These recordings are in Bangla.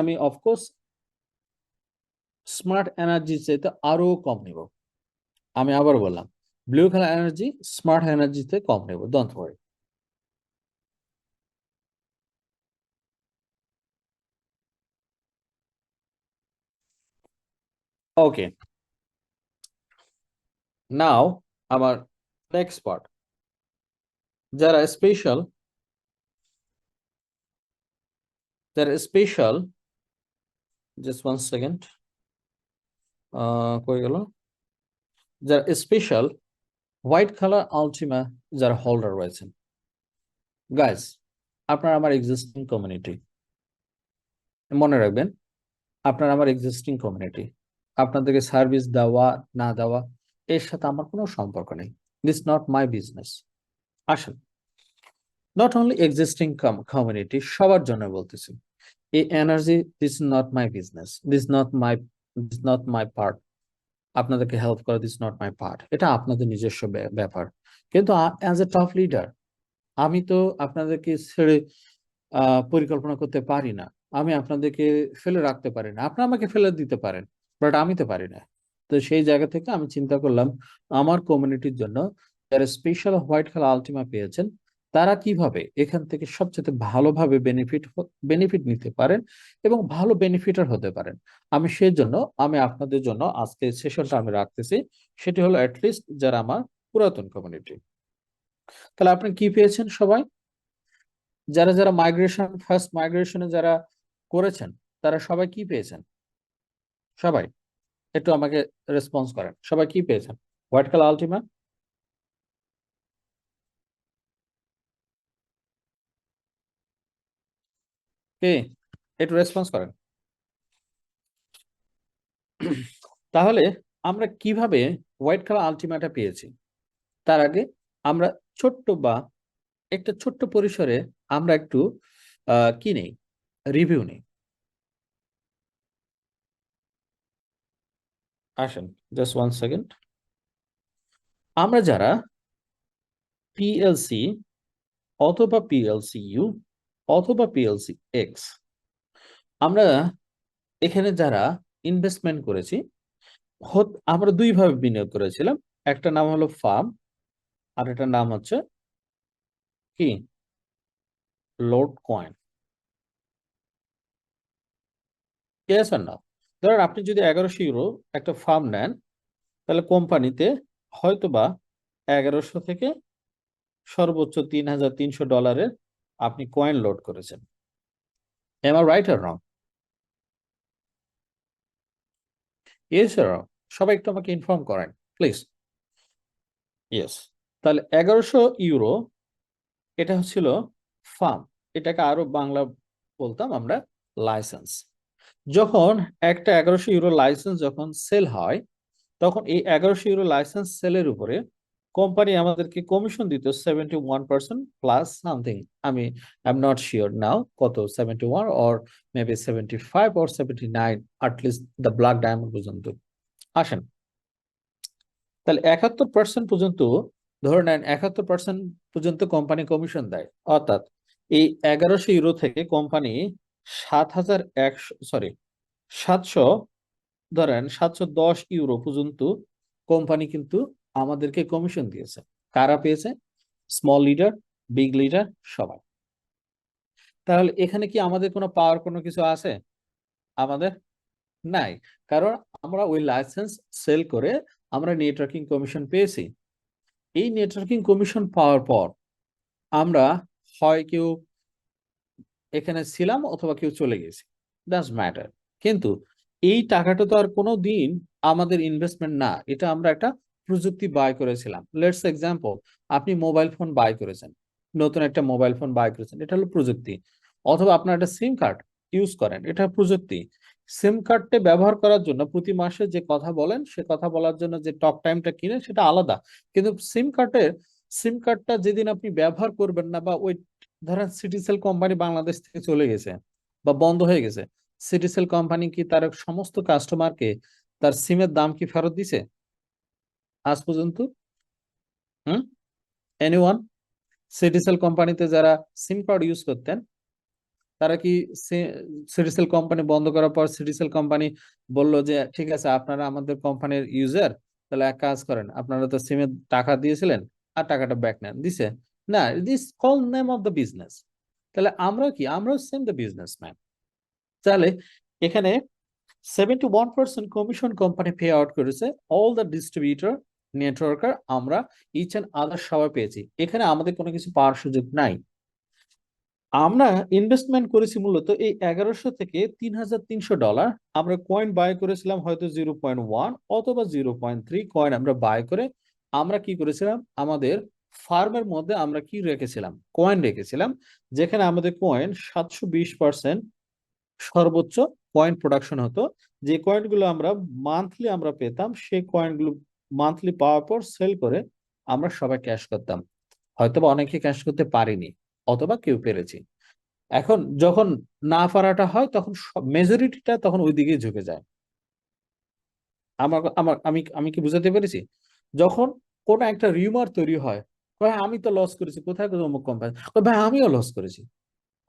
আমি অফকোর্স স্মার্ট এনার্জি চাইতে আরো কম নিব। আমি আবার বললাম, ব্লু কালার এনার্জি স্মার্ট এনার্জিতে কম নেব, ডোন্ট ওয়ারি। ওকে, নাও আমার নেক্সট পার্ট, যারা স্পেশাল, যারা স্পেশাল, জাস্ট ওয়ান সেকেন্ড, কই গেল, যারা স্পেশাল হোয়াইট কালার আলটিমা যারা হোল্ডার রয়েছেন, গাইস, আপনার আমার এক্সিস্টিং কমিউনিটি, মনে রাখবেন, আপনার আমার এক্সিস্টিং কমিউনিটি, আপনাদেরকে সার্ভিস দেওয়া না দেওয়া এর সাথে আমার কোনো সম্পর্ক নেই। This not my business. আসেন, নট অনলি এক্সিস্টিং কমিউনিটি, সবার জন্য বলতেছি, এই energy, this not my business, this not my part. আপনাদেরকে হেল্প করা, দিস নট মাই পার্ট, এটা আপনাদের নিজস্ব ব্যাপার। কিন্তু অ্যাজ এ টপ লিডার আমি তো আপনাদেরকে ছেড়ে পরিকল্পনা করতে পারি না। আমি আপনাদেরকে ফেলে রাখতে পারি না, আপনি আমাকে ফেলে দিতে পারেন, বাট আমি তো পারি না। তো সেই জায়গা থেকে আমি চিন্তা করলাম আমার কমিউনিটির জন্য যারা স্পেশাল হোয়াইট কালার আলটিমা পেয়েছেন, তারা কিভাবে এখান থেকে সবচেয়ে ভালোভাবে বেনিফিট নিতে পারেন এবং ভালো বেনিফিটার হতে পারেন। আমি সেই জন্য আমি আপনাদের জন্য আজকে সেশনটা আমি রাখতেছি। সেটি হলো অ্যাটলিস্ট যারা আমার পুরাতন কমিউনিটি। তাহলে আপনি কি পেয়েছেন সবাই? যারা যারা মাইগ্রেশন, ফার্স্ট মাইগ্রেশনে যারা করেছেন, তারা সবাই কি পেয়েছেন? সবাই একটু আমাকে রেসপন্স করেন, সবাই কি পেয়েছেন? হোয়াইট কালার আলটিমা কে? একটু রেসপন্স করেন। তাহলে আমরা কিভাবে হোয়াইট কালার আলটিমাটা পেয়েছি, তার আগে আমরা একটা ছোট্ট পরিসরে আমরা একটু কি নেই, রিভিউ নেই। আসেন, জাস্ট ওয়ান সেকেন্ড। আমরা যারা পিএলসি অথবা পিএলসি ইউ অথবা পিএলসি এক্স, আমরা এখানে যারা ইনভেস্টমেন্ট করেছি, আমরা দুই ভাবে বিনিয়োগ করেছিলাম। একটা নাম হলো ফার্ম, আর এটার নাম হচ্ছে কি, লোড কয়েন। ইয়েস আর না? ধরেন আপনি যদি 1100 ইউরো একটা ফার্ম নেন, তাহলে কোম্পানিতে হয়তোবা 1100 থেকে সর্বোচ্চ $3,300 আপনি কয়েন লোড করেছেন। Am I right or wrong? Yes or wrong? সবাই একটু আমাকে ইনফর্ম করেন প্লিজ। ইয়েস। তাহলে 1100 ইউরো এটা হচ্ছিল ফার্ম, এটাকে আরো বাংলা বলতাম আমরা লাইসেন্স। যখন একটা 1100 ইউরো লাইসেন্স যখন সেল হয়, তখন এই 1100 ইউরো লাইসেন্স সেলের উপরে কোম্পানি আমাদেরকে কমিশন দিত 71% প্লাস সামথিং। আমি আই এম নট শিওর নাও কত, 71 or maybe 75 or 79, at least the black diamond পর্যন্ত। আসেন, তাহলে 71% পর্যন্ত, ধরে নেন 71% পর্যন্ত কোম্পানি কমিশন দেয়। অর্থাৎ এই 1100 ইউরো থেকে কোম্পানি 7,100, 710 ইউরো পর্যন্ত কোম্পানি কিন্তু আমাদেরকে কমিশন দিয়েছে। কারা পেয়েছে? স্মল লিডার, বিগ লিডার, সবাই। তাহলে এখানে কি আমাদের কোনো পাওয়ার কোনো কিছু আছে? আমাদের নাই, কারণ আমরা ওই লাইসেন্স সেল করে আমরা নেটওয়ার্কিং কমিশন পেয়েছি। এই নেটওয়ার্কিং কমিশন পাওয়ার পর আমরা হয় কেউ এখানে ছিলাম অথবা কেউ চলে গেছি, দ্যাটস ম্যাটার। কিন্তু এই টাকাটা তো আর কোনো দিন আমাদের ইনভেস্টমেন্ট না, এটা আমরা একটা প্রযুক্তি বাই করেছিলাম। লেটস এক্সাম্পল, আপনি মোবাইল ফোন বাই করেছেন, নতুন একটা মোবাইল ফোন বাই করেছেন, এটা হলো প্রযুক্তি। অথবা আপনার একটা সিম কার্ড ইউজ করেন, এটা প্রযুক্তি। সিম কার্ডটা ব্যবহার করার জন্য প্রতি মাসে যে কথা বলেন, সে কথা বলার জন্য যে টক টাইমটা কিনেন, সেটা আলাদা। কিন্তু সিম কার্ডটা যেদিন আপনি ব্যবহার করবেন না, বা ওই ধরেন সিটিসেল কোম্পানি বাংলাদেশ থেকে চলে গেছে বা বন্ধ হয়ে গেছে, সিটিসেল কোম্পানি কি তার সমস্ত কাস্টমারকে তার সিমের দাম কি ফেরত দিছে আজ পর্যন্ত? হুম? এনিওয়ান? সিটিসেল কোম্পানিতে যারা সিম কার্ড ইউজ করতেন, তারা কি সিটিসেল কোম্পানি বন্ধ করার পর সিটিসেল কোম্পানি বললো যে ঠিক আছে আপনারা আমাদের কোম্পানির ইউজার, তাহলে এক কাজ করেন, আপনারা তো সিমের টাকা দিয়েছিলেন আর টাকাটা ব্যাক নেন, দিছে? না, this call name of the business. তাহলে আমরা কি, আমরাও সেম দ্য বিজনেসম্যান। তাহলে এখানে 71% কমিশন কোম্পানি পে আউট করেছে, অল দ্য ডিস্ট্রিবিউটর নেটওয়ার্কার আমরা ইচ এন্ড আদার সবাই পেয়েছি, এখানে আমাদের কোনো কিছু পাওয়ার সুযোগ নাই। আমরা ইনভেস্টমেন্ট করেছি মূলত এই 1100 থেকে $3,300। আমরা কয়েন বাই করেছিলাম হয়তো 0.1 অথবা 0.3 কয়েন আমরা বাই করে আমরা কি করেছিলাম, আমাদের ফার্মের মধ্যে আমরা কি রেখেছিলাম, কয়েন রেখেছিলাম, যেখানে আমাদের কয়েন 720% সর্বোচ্চ কয়েন প্রোডাকশন হতো। যে কয়েনগুলো আমরা মান্থলি আমরা পেতাম, সেই কয়েনগুলো মান্থলি পাওয়ার পর সেল করে আমরা সবাই ক্যাশ করতাম। হয়তোবা অনেকে ক্যাশ করতে পারিনি, অথবা কেউ পেরেছি। এখন যখন না পারাটা হয় তখন মেজরিটিটা তখন ওই দিকেই ঝুঁকে যায়। আমার আমার আমি আমি কি বুঝাতে পেরেছি? যখন কোন একটা রিউমার তৈরি হয়, কয় আমি তো লস করেছি, কোথায় কোথায় অমুক কোম্পানি, ভাই আমিও লস করেছি।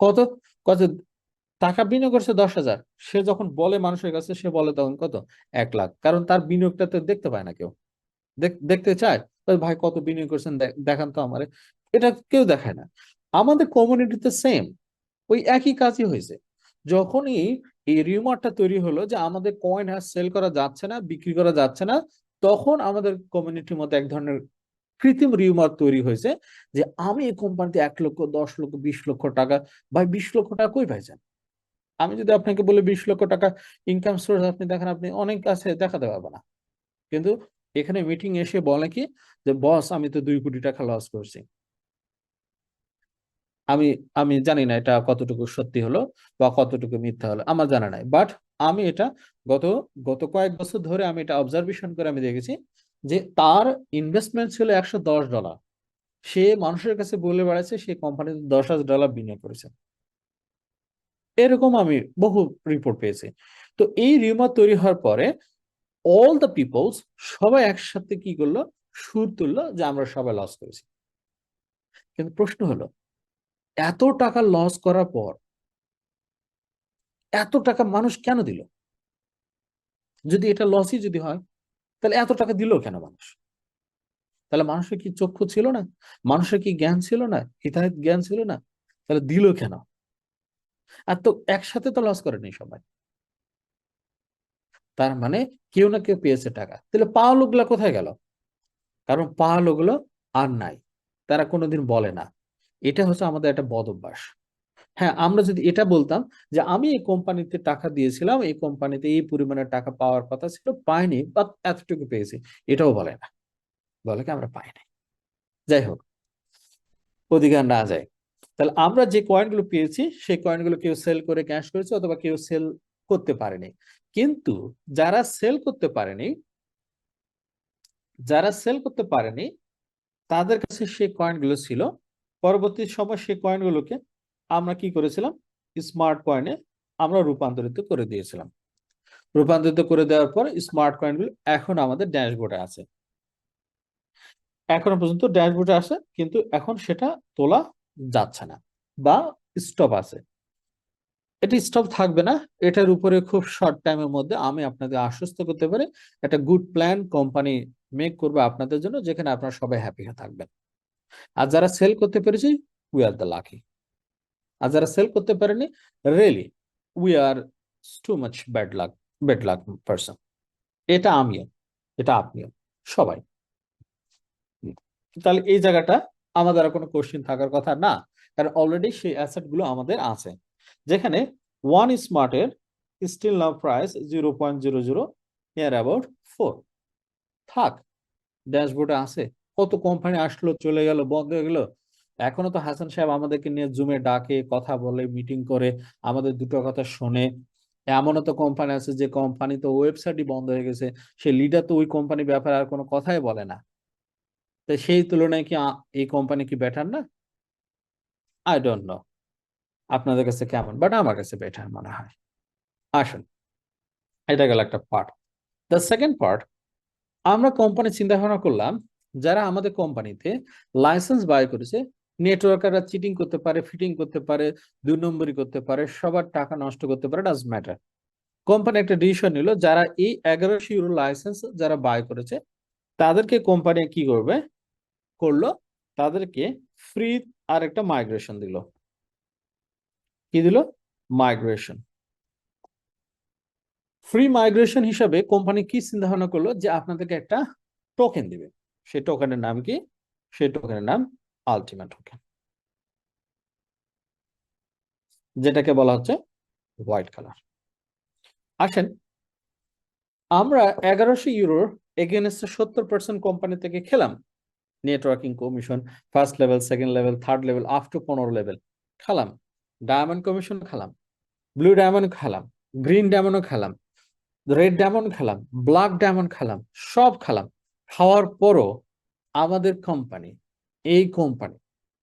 কত কত টাকা বিনিয়োগ করছে 10,000, সে যখন বলে মানুষের কাছে, সে বলে তখন কত, 1 লাখ, কারণ তার বিনিয়োগটা তো দেখতে পায় না কেউ। দেখতে চায়, ভাই কত বিনিয়োগ করছেন দেখান তো আমারে, এটা কেউ দেখায় না। আমাদের কমিউনিটিতে সেম ওই একই কাজই হয়েছে। যখনই এই রিউমারটা তৈরি হলো যে আমাদের কয়েন আর সেল করা যাচ্ছে না, বিক্রি করা যাচ্ছে না, তখন আমাদের কমিউনিটির মধ্যে এক ধরনের কৃত্রিম রিউমার তৈরি হয়েছে যে আমি এই কোম্পানিতে 1 লক্ষ, 10 লক্ষ, 20 লক্ষ টাকা, ভাই 20 লক্ষ টাকা কই পাইছেন? আমি যদি আপনাকে বলি 20 লক্ষ টাকা ইনকাম সোর্স আপনি দেখেন, আপনি অনেক কাছে দেখাতে পারবেন না। কিন্তু এখানে মিটিং এসে বলে কি যে বস আমি তো 2 কোটি টাকা লস করছি। আমি আমি জানি না এটা কতটুকু সত্যি হলো বা কতটুকু মিথ্যা হলো, আমার জানা নাই, বাট আমি এটা গত গত কয়েক বছর ধরে আমি এটা অবজারভেশন করে আমি দেখেছি যে তার ইনভেস্টমেন্ট ছিল $110। সে মানুষের কাছে বলে বেড়াচ্ছে সে কোম্পানিতে $10,000 বিনিয়োগ করেছে। এরকম আমি বহু রিপোর্ট পেয়েছি। তো এই রিউমার তৈরি হওয়ার পরে অল দ্য পিপলস সবাই একসাথে কি করলো, সুর তুললো যে আমরা সবাই লস করেছি। কিন্তু প্রশ্ন হলো, এত টাকা লস করার পর এত টাকা মানুষ কেন দিল? যদি এটা লসই যদি হয়, তাহলে এত টাকা দিল কেন মানুষ? তাহলে মানুষের কি চক্ষু ছিল না? মানুষের কি জ্ঞান ছিল না? হিতাহিত জ্ঞান ছিল না? তাহলে দিল কেন? আর তো একসাথে তো লস করেনি সবাই। তার মানে কেউ না কেউ পেয়েছে টাকা, তাহলে পাওয়া লোকগুলো কোথায় গেল? কারণ পাওয়া লোকগুলো আর নাই, তারা কোনোদিন বলে না। এটা হচ্ছে আমাদের একটা বদ অভ্যাস। হ্যাঁ, আমরা যদি এটা বলতাম যে আমি এই কোম্পানিতে টাকা দিয়েছিলাম, এই কোম্পানিতে এই পরিমাণের টাকা পাওয়ার কথা ছিল, পাইনি বা এতটুকু পেয়েছি, এটাও বলে না, বলে কি আমরা পাইনি। যাই হোক, অধিকার না যায়। তাহলে আমরা যে কয়েনগুলো পেয়েছি সেই কয়েনগুলো কেউ সেল করে ক্যাশ করেছে অথবা কেউ সেল করতে পারেনি। কিন্তু যারা সেল করতে পারেনি, যারা সেল করতে পারেনি তাদের কাছে সেই কয়েনগুলো ছিল। পরবর্তী সময় সেই কয়েনগুলোকে আমরা কি করেছিলাম, স্মার্ট কয়েনে আমরা রূপান্তরিত করে দিয়েছিলাম। রূপান্তরিত করে দেওয়ার পর স্মার্ট কয়েনগুলো এখন আমাদের ড্যাশবোর্ডে আছে। এখনো পর্যন্ত ড্যাশবোর্ডে আছে, কিন্তু এখন সেটা তোলা যাচ্ছে না বা স্টপ আছে। এটা স্টপ থাকবে না, এটার উপরে খুব শর্ট টাইমের মধ্যে আমি আপনাদের আশ্বস্ত করতে পারি একটা গুড প্ল্যান কোম্পানি মেক করবে আপনাদের জন্য, যেখানে আপনারা সবাই হ্যাপি থাকবেন। আর যারা সেল করতে পেরেছি, উই আর দ্য লাকি। আর যারা সেল করতে পারেনি, really we are too much bad luck person. এটা আমিও, এটা আপনিও, সবাই। তাহলে এই জায়গাটা আমাদের আর কোনো কোশ্চেন থাকার কথা না, কারণ অলরেডি সেই অ্যাসেট গুলো আমাদের আছে। যেখানে ওয়ান স্মার্টের still now price 0.00 near about 4 থাক, ড্যাশবোর্ডে আছে। কত কোম্পানি আসলো চলে গেল, বন্ধ হয়ে গেল। এখনো তো হাসান সাহেব আমাদেরকে নিয়ে জুমে ডাকে, কথা বলে, মিটিং করে, আমাদের দুটো কথা শোনে। এমনও তো কোম্পানি আছে যে কোম্পানি তো ওয়েবসাইটই বন্ধ হয়ে গেছে, সে লিডার তো ওই কোম্পানির ব্যাপারে আর কোনো কথাই বলে না। তো সেই তুলনায় কি এই কোম্পানি কি বেটার না? আই ডোন্ট নো আপনাদের কাছে কেমন, বাট আমার কাছে বেটার মনে হয়। আসুন, এটা গেল একটা পার্ট। দ্য সেকেন্ড পার্ট, আমরা কোম্পানি চিন্তা ভাবনা করলাম যারা আমাদের কোম্পানিতে লাইসেন্স বাই করেছে নেটওয়ার্কাররা চিটিং করতে পারে, ফিটিং করতে পারে, 2 নম্বরই করতে পারে, সবার টাকা নষ্ট করতে পারে, ডাজ ম্যাটার। কোম্পানি একটা ডিসিশন নিল, যারা এই 1100 ইউরো লাইসেন্স যারা বাই করেছে তাদেরকে কোম্পানি কি করলো, তাদেরকে ফ্রি আর একটা মাইগ্রেশন দিল। কি দিল? মাইগ্রেশন। ফ্রি মাইগ্রেশন হিসাবে কোম্পানি কি চিন্তা ভাবনা করলো, যে আপনাদেরকে একটা টোকেন দিবে। সেই টোকেনের নাম কি? সেই টোকেনের নাম আলটিমা টোকেন, যেটাকে বলা হচ্ছে হোয়াইট কালার। আসেন, আমরা 1100 ইউরোর এগেনস্টে 70% কোম্পানি থেকে খেলাম। Networking commission, first level, second level, third level, up to 15 level খেলাম। ডায়মন্ড কমিশন খেলাম, ব্লু ডায়মন্ড খেলাম, গ্রিন ডায়মন্ডও খেলাম, রেড ডায়মন্ড খেলাম, ব্ল্যাক ডায়মন্ড খেলাম, সব খেলাম। খাওয়ার পরও আমাদের কোম্পানি, এই কোম্পানি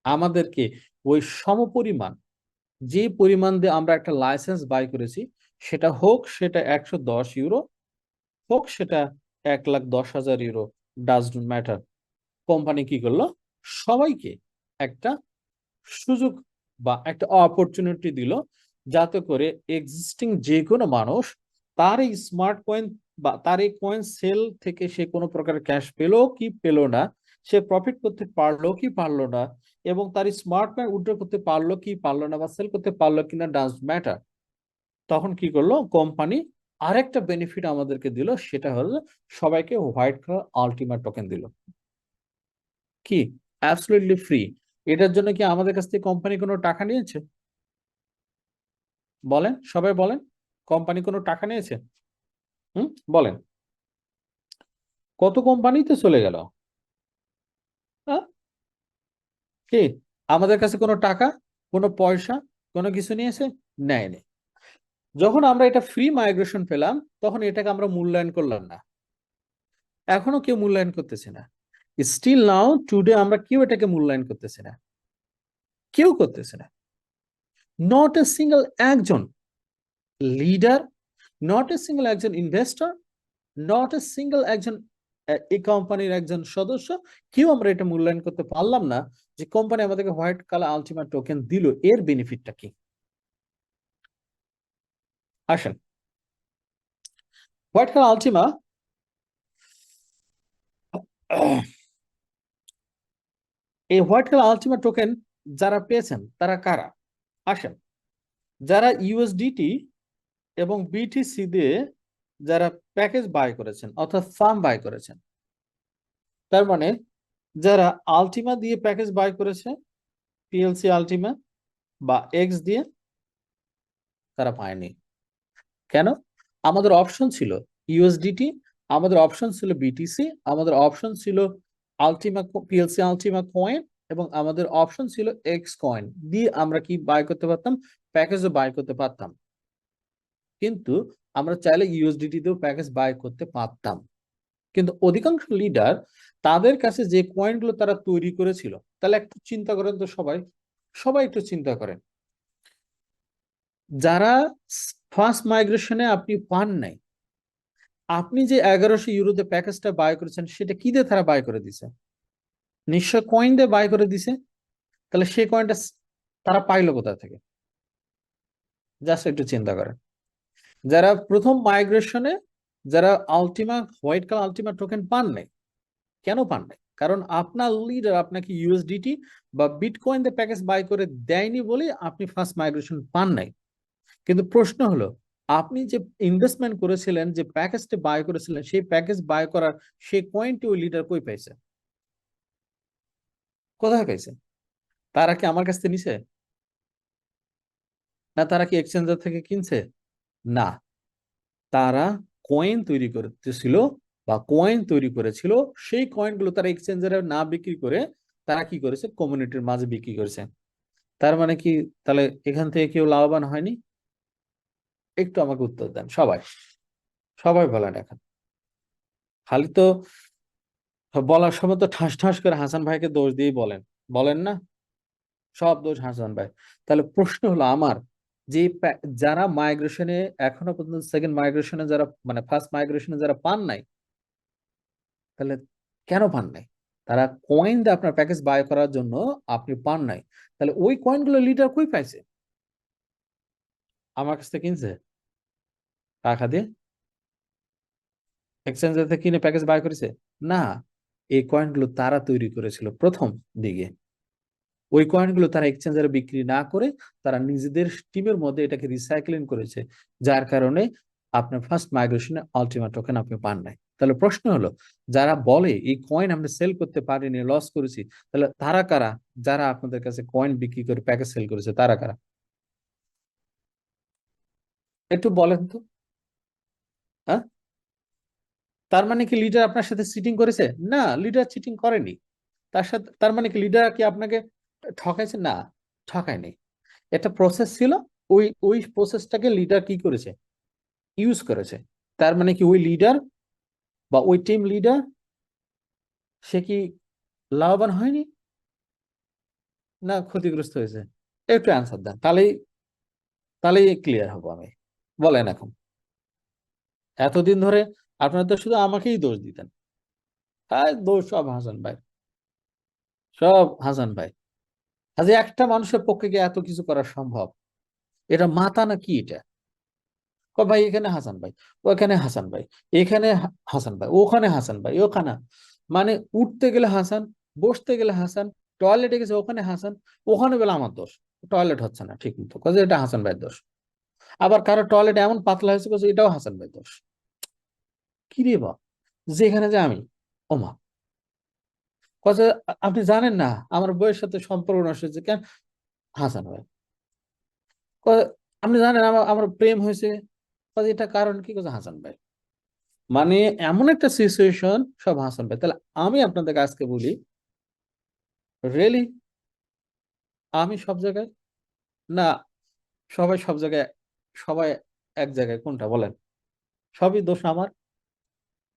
আমাদেরকে ওই সমপরিমাণ, যে পরিমাণ দিয়ে আমরা একটা লাইসেন্স বাই করেছি, সেটা 110 ইউরো হোক, সেটা 1,10,000 euro, does not matter. Company কি করলো? সবাইকে একটা সুযোগ বা একটা অপরচুনিটি দিল, যাতে করে এক্সিস্টিং যে কোনো মানুষ তার এই স্মার্ট কয়েন বা তার এই কয়েন সেল থেকে সে কোনো প্রকার ক্যাশ পেলো কি পেলো না, সে প্রফিট করতে পারলো কি পারলো না, এবং তার স্মার্ট কয়েন উইথড্র করতে পারলো কি পারলো না, বা সেল করতে পারলো কিনা, ডাজ ম্যাটার। তখন কি করলো কোম্পানি? আরেকটা বেনিফিট আমাদেরকে দিল, সেটা হলো সবাইকে হোয়াইট কালার আলটিমা টোকেন দিল। কি? Absolutely free. এটার জন্য কি আমাদের কাছ থেকে কোম্পানি কোনো টাকা নিয়েছে? বলেন, সবাই বলেন, কোম্পানি কোনো টাকা নিয়েছে? বলেন, কত কোম্পানি তো চলে গেল। হ্যাঁ? কি আমাদের কাছে কোনো টাকা, কোনো পয়সা, কোনো কিছু নিয়েছে? নেয়নি। যখন আমরা এটা ফ্রি মাইগ্রেশন পেলাম, তখন এটাকে আমরা মূল্যায়ন করলাম না। এখনো কেউ মূল্যায়ন করতেছে না। স্টিল নাও টুডে আমরা কেউ এটাকে মূল্যায়ন করতেছে না, কেউ করতেছে না। নট এ সিঙ্গেল একজন লিডার, নট এ সিঙ্গেল একজন ইনভেস্টর, নট এ সিঙ্গেল একজন এই কোম্পানির একজন সদস্য, কেউ আমরা এটা মূল্যায়ন করতে পারলাম না যে কোম্পানি আমাদেরকে হোয়াইট কালার আলটিমা টোকেন দিল, এর বেনিফিটটা কি। আসেন, হোয়াইট কালার আলটিমা এই হোয়াইট কালার আলটিমা টোকেন যারা পেয়েছেন তারা কারা? আসেন, যারা ইউএসডিটি এবং বিটিসি দিয়ে যারা প্যাকেজ বাই করেছেন অর্থাৎ ফার্ম বাই করেছেন, তার মানে যারা আলটিমা দিয়ে প্যাকেজ বাই করেছে, পিএলসি আলটিমা বা এক্স দিয়ে, তারা পায়নি। কেন? আমাদের অপশন ছিল ইউএসডিটি, আমাদের অপশন ছিল বিটিসি, আমাদের অপশন ছিল আলটিমা পিএলসি আলটিমা কয়েন, এবং আমাদের অপশন ছিল এক্স কয়েন দিয়ে আমরা কি বাই করতে পারতাম? প্যাকেজও বাই করতে পারতাম। কিন্তু আমরা চাইলে ইউএসডিটি তেও প্যাকেজ বাই করতে পারতাম। কিন্তু অধিকাংশ লিডার তাদের কাছে যে কয়েনগুলো তারা তৈরি করেছিল, তাহলে একটু চিন্তা করেন তো, সবাই সবাই একটু চিন্তা করেন, যারা ফার্স্ট মাইগ্রেশনে আপনি পান নাই, আপনি যে 1100 ইউরোতে প্যাকেজটা বাই করেছেন, সেটা কি দিয়ে তারা বাই করে দিছে? নিশ্চয় কয়েন দিয়ে বাই করে দিছে। তাহলে সেই কয়েনটা তারা পাইলো কোথা থেকে? জাস্ট একটু চিন্তা করেন। যারা প্রথম মাইগ্রেশনে, যারা Ultima white colour Ultima token পান নাই, কেন পান নাই? কারণ আপনার লিডার আপনাকে ইউএসডিটি বা বিটকয়েন দিয়ে প্যাকেজ বাই করে দেয়নি বলে আপনি ফার্স্ট মাইগ্রেশন পান নাই। কিন্তু প্রশ্ন হলো, আপনি যে ইনভেস্টমেন্ট করেছিলেন, যে প্যাকেজটা বাই করেছিলেন, সেই প্যাকেজ বাই করার সেই কয়েনটি ওই লিডার কই পাইছে? কোথায় পাইছে? তারা কি আমার কাছ থেকে নিছে? না তারা কি এক্সচেঞ্জার থেকে কিনছে? না, তারা কয়েন তৈরি করতেছিল বা কয়েন তৈরি করেছিল, সেই কয়েনগুলো তারা এক্সচেঞ্জারে না বিক্রি করে তারা কি করেছে? কমিউনিটির মাঝে বিক্রি করেছে। তার মানে কি, তাহলে এখান থেকে কেউ লাভবান হয়নি? একটু আমাকে উত্তর দেন সবাই, সবাই বলেন। এখন খালি তো বলার সময় তো ঠাস ঠাস করে হাসান ভাইকে দোষ দিয়ে বলেন, বলেন না? সব দোষ হাসান ভাই। তাহলে প্রশ্ন হলো আমার, যে যারা মাইগ্রেশনে এখনো পর্যন্ত সেকেন্ড মাইগ্রেশনে যারা, মানে ফার্স্ট মাইগ্রেশনে যারা পান নাই, তাহলে কেন পান নাই? তারা কয়েন দিয়ে আপনার প্যাকেজ বাই করার জন্য আপনি পান নাই, তাহলে ওই কয়েনগুলো লিডার কই পাইছে? আমার কাছ থেকে কিনছে টাকা দিয়ে, এক্সচেঞ্জার থেকে কিনে প্যাকেজ বাই করেছে? না, এই কয়েনগুলো তারা তৈরি করেছিল প্রথম দিকে। ওই কয়েনগুলো তারা এক্সচেঞ্জারে বিক্রি না করে তারা নিজেদের টিমের মধ্যে এটাকে রিসাইক্লিং করেছে, যার কারণে আপনার ফার্স্ট মাইগ্রেশনে আলটিমা টোকেন আপনি পান নাই। তাহলে প্রশ্ন হলো, যারা বলে এই কয়েন আমরা সেল করতে পারিনি, লস করেছি, তাহলে তারা কারা? যারা আপনাদের কাছে কয়েন বিক্রি করে প্যাকেজ সেল করেছে তারা কারা? একটু বলেন তো। হ্যাঁ, তার মানে কি লিডার আপনার সাথে চিটিং করেছে? না, লিডার চিটিং করেনি। তার মানে কি লিডার কি আপনাকে ঠকাইছে? না, ঠকায়নি। একটা প্রসেস ছিল, ওই ওই প্রসেসটাকে লিডার কি করেছে? ইউজ করেছে। তার মানে কি ওই লিডার বা ওই টিম লিডার সে কি লাভবান হয়নি, না ক্ষতিগ্রস্ত হয়েছে? একটু অ্যান্সার দেন, তাহলেই তাহলেই ক্লিয়ার হবো আমি। বলেন এখন। এতদিন ধরে আপনারা তো শুধু আমাকেই দোষ দিতেন। হ্যাঁ, দোষ সব হাসান ভাই, সব হাসান ভাই। আজ একটা মানুষের পক্ষে কি এত কিছু করা সম্ভব? এটা মাথা না কি এটা? ভাই এখানে হাসান ভাই, ওখানে হাসান ভাই, এখানে হাসান ভাই, ওখানে হাসান ভাই, ওখানে, মানে উঠতে গেলে হাসান, বসতে গেলে হাসান, টয়লেটে গেছে ওখানে হাসান, ওখানে গেলে আমার দোষ, টয়লেট হচ্ছে না ঠিক মতো, কাজে এটা হাসান ভাইয়ের দোষ। আবার কারো টয়লেট এমন পাতলা হয়েছে কাজে এটাও হাসান ভাইয়ের দোষ। কি রে বা, যেখানে যে আমি ওমা, কাজে আপনি জানেন না আমার বইয়ের সাথে সম্পর্ক নষ্ট হয়েছে কেন? হাসান ভাই। আপনি জানেন আমার আমার প্রেম হয়েছে, কাজে এটা কারণ কি? কাজে হাসান ভাই। মানে এমন একটা সিচুয়েশন, সব হাসান ভাই। তাহলে আমি আপনাদের আজকে বলি, রিয়েলি আমি সব জায়গায় না, সবাই সব জায়গায়, সবাই এক জায়গায়, কোনটা বলেন? সবই দোষ আমার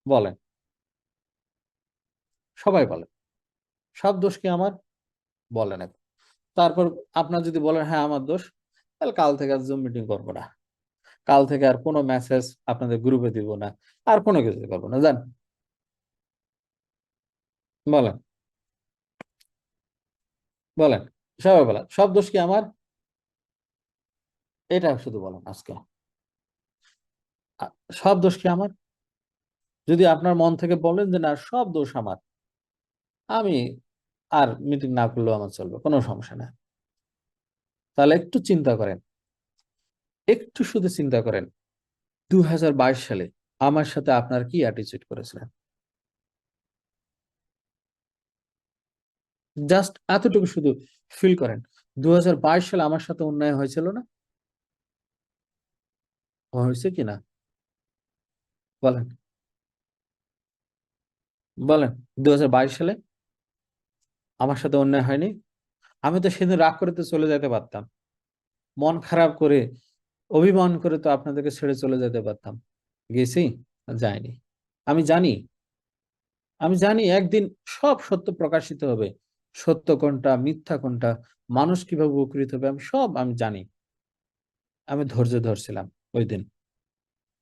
বলেন, সবাই বলেন, সব দোষ কি আমার বলেন এখন। তারপর আপনার যদি বলেন হ্যাঁ আমার দোষ, তাহলে কাল থেকে আর জুম মিটিং করবো না, কাল থেকে আর কোনো মেসেজ আপনাদের গ্রুপে দিব না, আর কোনো কিছু করবো না, জান বলেন, বলেন, সবাই বলেন, সব দোষ কি আমার? এটা শুধু বলেন আজকে, সব দোষ কি আমার? যদি আপনার মন থেকে বলেন যে না সব দোষ আমার, আমি আর মিটিং না করলেও আমার চলবে, কোনো সমস্যা নাই। তাহলে একটু চিন্তা করেন, একটু শুধু চিন্তা করেন, 2022 সালে আমার সাথে আপনার কি অ্যাটিচিউড করেছিলেন? জাস্ট এতটুকু শুধু ফিল করেন, 2022 সালে আমার সাথে অন্যায় হয়েছিল না? হয়েছে কি না? বলেন, বলেন, 2022 সালে আমার সাথে অন্যায় হয়নি? আমি তো সেদিন রাগ করে তো চলে যেতে পারতাম, মন খারাপ করে, অভিমান করে তো আপনাদেরকে ছেড়ে চলে যেতে পারতাম। গেছি? যাইনি। আমি জানি, আমি জানি একদিন সব সত্য প্রকাশিত হবে, সত্য কোনটা মিথ্যা কোনটা, মানুষ কিভাবে উপকৃত হবে, আমি জানি। আমি ধৈর্য ধরছিলাম ওই দিন।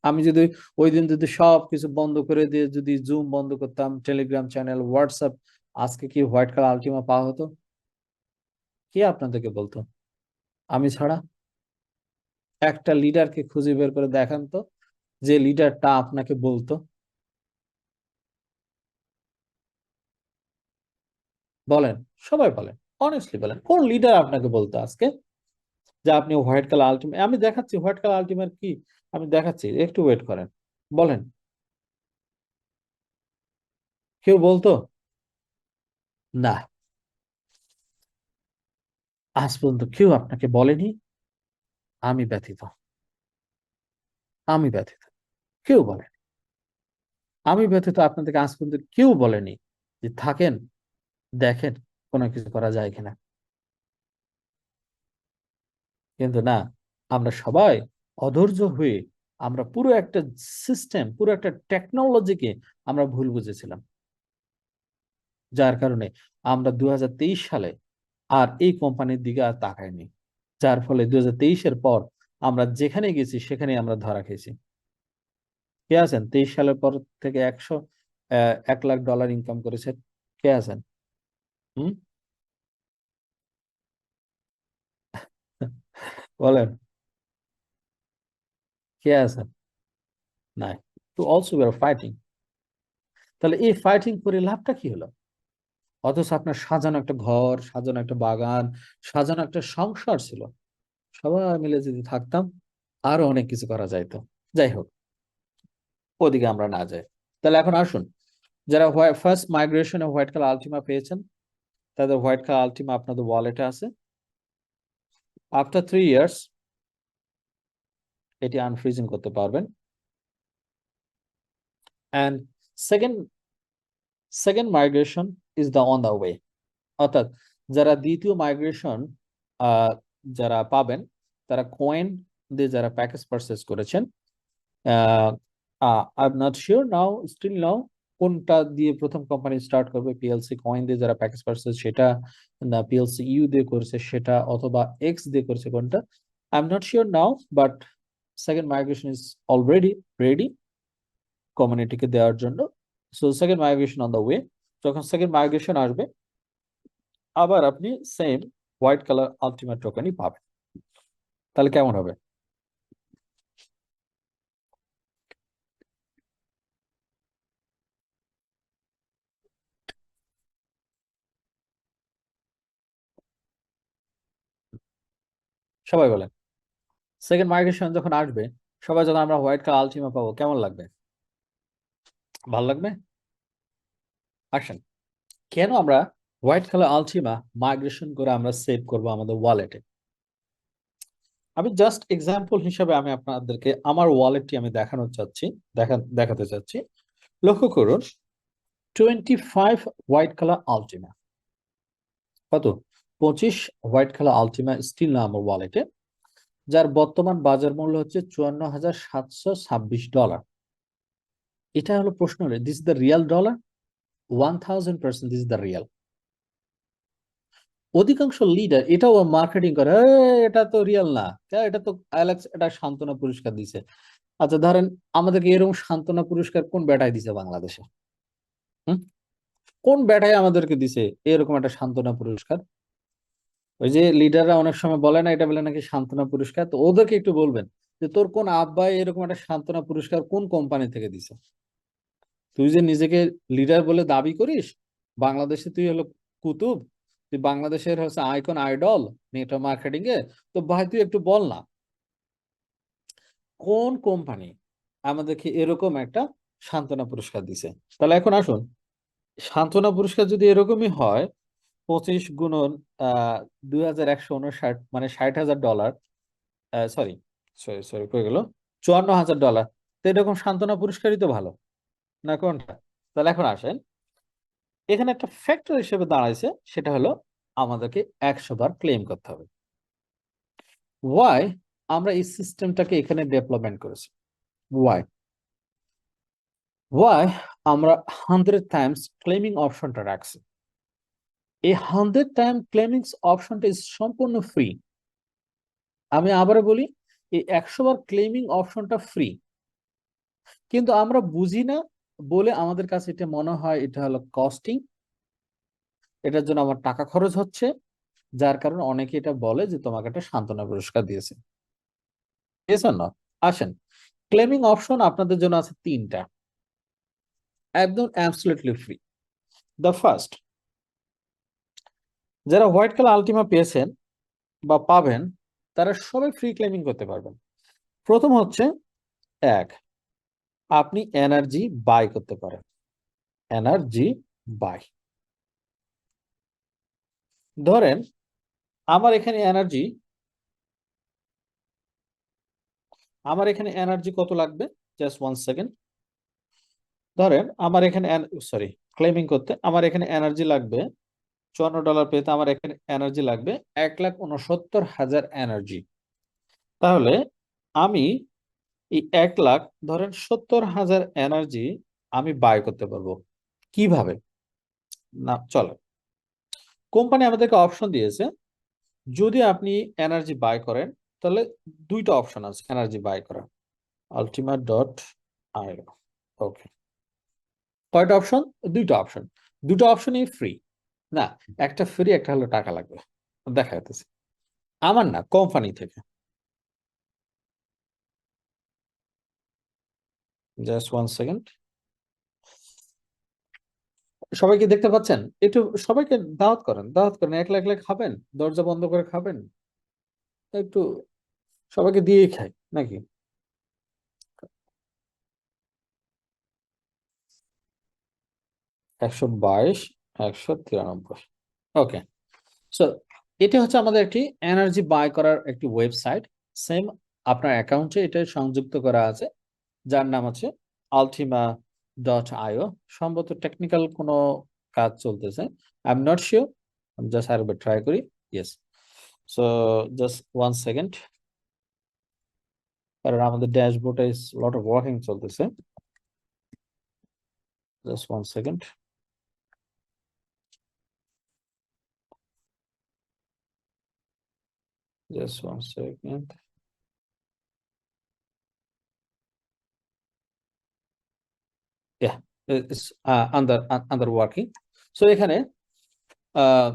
আমি যদি ওই দিন যদি সব কিছু বন্ধ করে দিয়ে যদি জুম বন্ধ করতাম, টেলিগ্রাম চ্যানেল, হোয়াটসঅ্যাপ, আজকে কি হোয়াইট কালার আলটিমা পাওয়া হতো? কে আপনাদেরকে বলতো? আমি ছাড়া। একটা লিডারকে খুঁজে বের করে দেখান তো, যে লিডারটা আপনাকে বলতো। বলেন, সবাই বলেন, অনেস্টলি বলেন, কোন লিডার আপনাকে বলতো আজকে যে আপনি হোয়াইট কালার আলটিমা, আমি দেখাচ্ছি হোয়াইট কালার আলটিমার কি, আমি দেখাচ্ছি, একটু ওয়েট করেন। বলেন, কেউ বলতো? না, আজ পর্যন্ত কেউ আপনাকে বলেনি। আমি ব্যতীত, আমি ব্যতীত কেউ বলেনি। আমি ব্যতীত আপনাদেরকে আজ পর্যন্ত কেউ বলেনি যে থাকেন, দেখেন কোনো কিছু করা যায় কিনা। কিন্তু না, আমরা সবাই অধৈর্য হয়ে আমরা পুরো একটা সিস্টেম, পুরো একটা টেকনোলজিকে আমরা ভুল বুঝেছিলাম, যার কারণে আমরা 2023 সালে আর এই কোম্পানির দিকে আর তাকাইনি। যার ফলে 2023-এর পর আমরা যেখানে গেছি সেখানে আমরা ধরা খেয়েছি। কে আছেন 23 সালের পর থেকে 100 $1 লাখ ইনকাম করেছে? কে আছেন? হুম, বলেন, কে আছেন? নাই। তো অলসো উই আর ফাইটিং। তাহলে এই ফাইটিং করে লাভটা কি হলো? অথচ আপনার সাজানো একটা ঘর, সাজানো একটা বাগান, সাজানো একটা সংসার ছিল। সবাই মিলে যদি থাকতাম, আরো অনেক কিছু করা যাইতো। যাই হোক, ওদিকে আমরা না যাই। তাহলে এখন আসুন, যারা ফার্স্ট মাইগ্রেশনে হোয়াইট কালার আলটিমা পেয়েছেন, তাদের হোয়াইট কালার আলটিমা আপনাদের ওয়ালেটে আছে। আফটার 3 ইয়ার্স এটি আনফ্রিজিং করতে পারবেন। And second second migration is the on the way. অর্থাৎ যারা দ্বিতীয় মাইগ্রেশন যারা পাবেন, তারা কয়েন দিয়ে যারা প্যাকেজ পারচেস করেছেন, I am not sure now, still now কোনটা দিয়ে প্রথম কোম্পানি স্টার্ট করবে, পিএলসি কয়েন দিয়ে যারা প্যাকেজ পারচেস সেটা, না পিএলসি ইউ দিয়ে করেছে সেটা, অথবা এক্স দিয়ে করেছে, কোনটা I am not sure now. But second migration is already ready কমিউনিটিকে দেওয়ার জন্য। So second migration on the way. যখন সেকেন্ড মাইগ্রেশন আসবে, আবার আপনি সেম হোয়াইট কালার আলটিমেট টোকেনই পাবেন। তাহলে কেমন হবে? সবাই বলেন, সেকেন্ড মাইগ্রেশন যখন আসবে, সবাই যখন আমরা হোয়াইট কালার আলটিমা পাবো, কেমন লাগবে? ভালো লাগবে? আসেন, কেন আমরা হোয়াইট কালার আলটিমা মাইগ্রেশন করে আমরা সেভ করব আমাদের ওয়ালেটে? আমি জাস্ট এক্সাম্পল হিসাবে আমি আপনাদেরকে আমার ওয়ালেটটি আমি দেখাতে চাচ্ছি। লক্ষ্য করুন, 25 হোয়াইট কালার আলটিমা, কত? 25 হোয়াইট কালার আলটিমা স্টিল না আমার ওয়ালেটে, যার বর্তমান বাজার মূল্য হচ্ছে $54,726। এটা হলো প্রশ্ন, হলো this is the real dollar? 1000% this is the real. অধিকাংশ লিডার এটাও মার্কেটিং করে, এটা তো রিয়েল না, এটা তো অ্যালেক্স এটা সান্ত্বনা পুরস্কার দিছে। আচ্ছা ধরেন, আমাদেরকে এরকম সান্ত্বনা পুরস্কার কোন বেটায় দিছে বাংলাদেশে? হুম, কোন বেটায় আমাদেরকে দিছে এরকম একটা সান্ত্বনা পুরস্কার? ওই যে লিডাররা অনেক সময় বলে না, এটা বলে নাকি সান্ত্বনা পুরস্কার, তো ওদেরকে একটু বলবেন যে তোর কোন আব্বাই এরকম একটা সান্ত্বনা পুরস্কার কোন কোম্পানি থেকে দিছে? তুই যে নিজেকে লিডার বলে দাবি করিস, বাংলাদেশে তুই হলো কুতুব, তুই বাংলাদেশের হচ্ছে আইকন, আইডল নেটওয়ার্ক মার্কেটিং এ, তো ভাই তুই একটু বল না কোন কোম্পানি আমাদেরকে এরকম একটা সান্ত্বনা পুরস্কার দিছে। তাহলে এখন আসুন, সান্ত্বনা পুরস্কার যদি এরকমই হয়, 25 গুণন 2159, মানে $60,000, সরি সরি সরি কয়ে গেল, $54,000, তো এরকম সান্ত্বনা পুরস্কারই তো ভালো, না কোনটা? তাহলে এখন আসেন, এখানে একটা ফ্যাক্টর হিসেবে দাঁড়াইছে, সেটা হলো আমাদেরকে 100 বার ক্লেম করতে হবে। ওয়াই আমরা এই সিস্টেমটাকে এখানে ডেভেলপমেন্ট করেছি? ওয়াই ওয়াই আমরা 100 টাইমস ক্লেমিং অপশনটা রাখছি? এই 100 টাইম ক্লেমিং অপশনটা সম্পূর্ণ ফ্রি। আমি আবারও বলি, এই 100 বার ক্লেমিং অপশনটা ফ্রি, কিন্তু আমরা বুঝি না বলে আমাদের কাছে এটা মনে হয় এটা হলো কস্টিং, এটার জন্য আমার টাকা খরচ হচ্ছে, যার কারণে অনেকে এটা বলে যে তোমাকে একটা সান্ত্বনা পুরস্কার দিয়েছে। না, আসেন, ক্লেমিং অপশন আপনাদের জন্য আছে 3টা, একদম অ্যাবসলিউটলি ফ্রি। দ্য ফার্স্ট, যারা হোয়াইট কালার আলটিমা পেয়েছেন বা পাবেন, তারা সবাই ফ্রি ক্লেমিং করতে পারবেন। প্রথম হচ্ছে, এক, আপনি এনার্জি বাই করতে পারেন। এনার্জি বাই, ধরেন আমার এখানে এনার্জি কত লাগবে, জাস্ট 1 সেকেন্ড। ধরেন আমার এখানে, সরি, ক্লেমিং করতে আমার এখানে এনার্জি লাগবে $54 পেতে, আমার এখানে এনার্জি লাগবে 1,69,000 এনার্জি। তাহলে আমি এই 1,00,000, ধরেন 70,000 এনার্জি আমি বাই করতে পারবো। কিভাবে? না চলো, কোম্পানি আমাদেরকে অপশন দিয়েছে, যদি আপনি এনার্জি বাই করেন, তাহলে 2টা অপশন আছে এনার্জি বাই করা, ultimate.io। ওকে, কয়টা অপশন? 2টা অপশন। দুটো অপশনই ফ্রি না, একটা ফ্রি, একটা হলো টাকা লাগবে। দেখা যাচ্ছে আমার না, কোম্পানি থেকে। Just 1 second. সবাইকে দেখতে পাচ্ছেন? একটু সবাইকে দাওয়াত করেন, দাওয়াত করেন, একলা একলা খাবেন, দরজা বন্ধ করে খাবেন, একটু সবাইকে দিয়েই খাই নাকি? একশো 193। ওকে, সো এটা হচ্ছে আমাদের একটি এনার্জি বাই করার একটি ওয়েবসাইট। সেম আপনার অ্যাকাউন্টে এটা সংযুক্ত করা আছে, যার নাম হচ্ছে ultima.io। সম্ভবত টেকনিক্যাল কোনো কাজ চলতেছে, আই এম নট শিওর, আমি জাস্ট আরেকবার ট্রাই করি। ইয়েস, সো জাস্ট 1 সেকেন্ড, কারণ আমাদের ড্যাশবোর্ডে লট অফ ওয়ার্কিং চলতেছে। Just 1 second. Just 1 second. Yeah, it's under working. So এখানে আহ,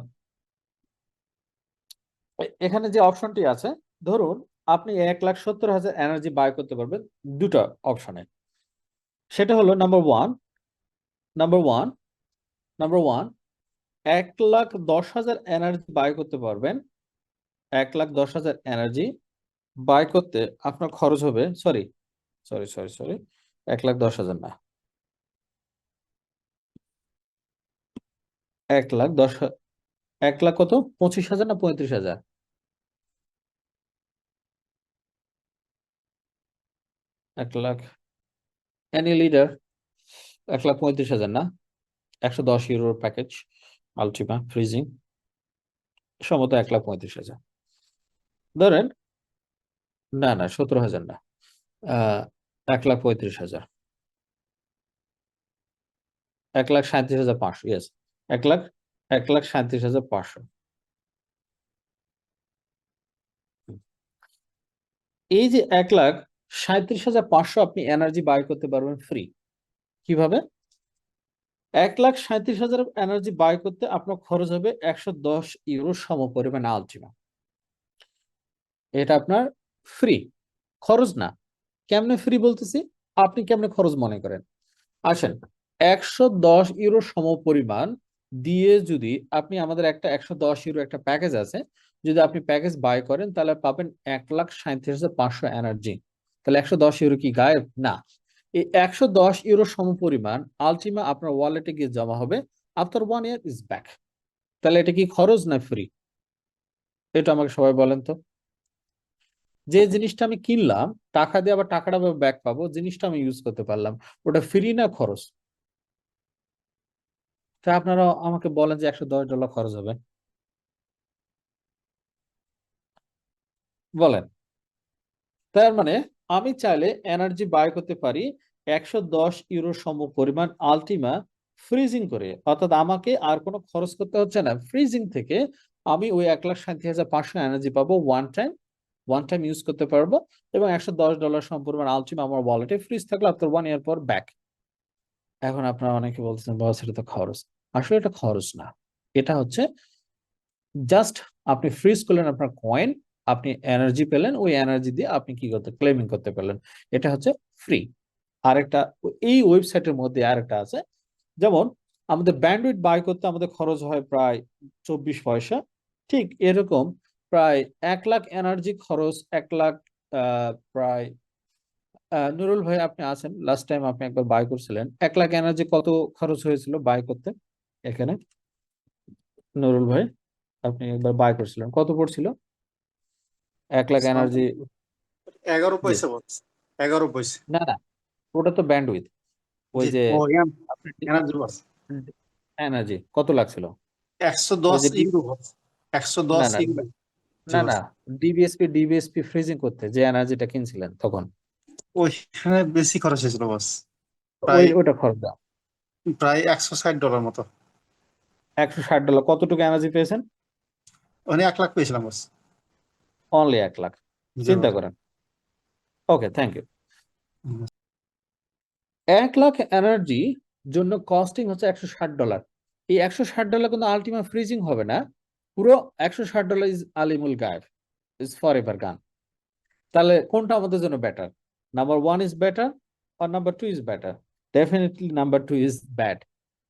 এখানে যে অপশনটি আছে, ধরুন আপনি 1,70,000 এনার্জি বাই করতে পারবেন দুটো অপশনে। সেটা হলো নাম্বার ওয়ান 1,10,10,000 এনার্জি বাই করতে পারবেন। 1,10,000 এনার্জি বাই করতে আপনার খরচ হবে, সরি সরি সরি সরি 1,10,000 না, 1,10,000, 1,00,000 কত, 25,000 না 35,000? 1,00,000 এনি লিডার, 1,35,000 না, 110 ইউরোর প্যাকেজ আলটিমা ফ্রিজিং, সম্ভবত 1,35,000 ধরেন। না না, 17,000 না, 1,35,000, 1,37,500। ইয়েস, 1,00,000, 1,37,500। এই যে 1,37,500 আপনি এনার্জি বাই করতে পারবেন ফ্রি। কিভাবে? 1,37,000 এনার্জি বাই করতে আপনার খরচ হবে 110 ইউরো সম পরিমাণ আলটিমা। এটা আপনার ফ্রি, খরচ না। কেমনে ফ্রি বলতেছি, আপনি কেমনে খরচ মনে করেন? আসেন, 110 ইউরো সম পরিমাণ দিয়ে যদি আপনি আমাদের একটা 110 ইউরো একটা প্যাকেজ আছে, যদি আপনি প্যাকেজ বাই করেন তাহলে পাবেন 1,37,500 এনার্জি। তাহলে 110 ইউরো কি গায়েব? না, এই 110 ইউরো সম পরিমাণ আলটিমা আপনার ওয়ালেটে গিয়ে জমা হবে আফটার 1 ইয়ার ইজ ব্যাক। তাহলে এটা কি খরচ না ফ্রি? এটা আমাকে সবাই বলেন তো। যে জিনিসটা আমি কিনলাম টাকা দিয়ে, আবার টাকাটা ব্যাক পাবো, জিনিসটা আমি ইউজ করতে পারলাম, ওটা ফ্রি না খরচ? তা আপনারা আমাকে বলেন যে $110 খরচ হবে, বলেন। তার মানে আমি চাইলে এনার্জি বাই করতে পারি 110 ইউরো সম পরিমাণ আলটিমা ফ্রিজিং করে, অর্থাৎ আমাকে আর কোনো খরচ করতে হচ্ছে না। ফ্রিজিং থেকে আমি ওই 1,37,500 এনার্জি পাবো ওয়ান টাইম ইউজ করতে পারবো, এবং $110 সম পরিমাণ আলটিমা আমার ওয়ালেটে ফ্রিজ থাকলো আফটার 1 ইয়ার পর ব্যাক। এখন আপনারা অনেকে বলছেন বস এটা তো খরচ। আসলে এটা খরচ না, এটা হচ্ছে জাস্ট আপনি ফ্রিজ করলেন আপনার কয়েন, আপনি এনার্জি পেলেন, ওই এনার্জি দিয়ে আপনি কি করতে ক্লেমিং করতে পারলেন, এটা হচ্ছে ফ্রি। আরেকটা, এই ওয়েবসাইটের মধ্যে আরেকটা আছে, যেমন আমাদের ব্যান্ডউইথ বাই করতে আমাদের খরচ হয় প্রায় 24 পয়সা, ঠিক এরকম প্রায় 1,00,000 এনার্জি খরচ, 1,00,000 প্রায় নুরুল ভাই আপনি আছেন, লাস্ট টাইম আপনি একবার বাই করছিলেন, 1,00,000 এনার্জি কত খরচ হয়েছিল বাই করতে এখানে? নুরুল ভাই, আপনি একবার বাই করছিলেন, কত পড়ছিল 1,00,000 এনার্জি? 11 জি, পয়সা বস, 11 পয়সা। না না, ওটা তো ব্যান্ডউইথ, ওই জি, যে ও এনার্জি বস, এনার্জি কত লাগছিল? একশো ওই দশ যে ইউরো বস, একশো না দশ না ইউরো জি না বস। না, ডিবিএসপি ফ্রিজিং করতে যে এনার্জিটা কিনছিলেন তখন, ওইখানে বেশি খরচ হয়েছিল বস, ওই প্রায় ওটা খরচ দাও। প্রায় $160 মতো। $160 কতটুকু এনার্জি পেয়েছেন? মানে 1 লাখ পেয়েছিলাম বস। অনলি 1,00,000। জি চিন্তা বস। করেন। ওকে, থ্যাংক ইউ। 1,00,000 এনার্জি জন্য কস্টিং হচ্ছে $160। এই $160 কিন্তু আলটিমা ফ্রিজিং হবে না, পুরো $160 ইজ আলিমুল গায়েব, ইজ ফর এভার গান। তাহলে কোনটা আমাদের জন্য বেটার? নাম্বার 1 ইজ বেটার আর number 2 is better? Definitely number 2 is bad,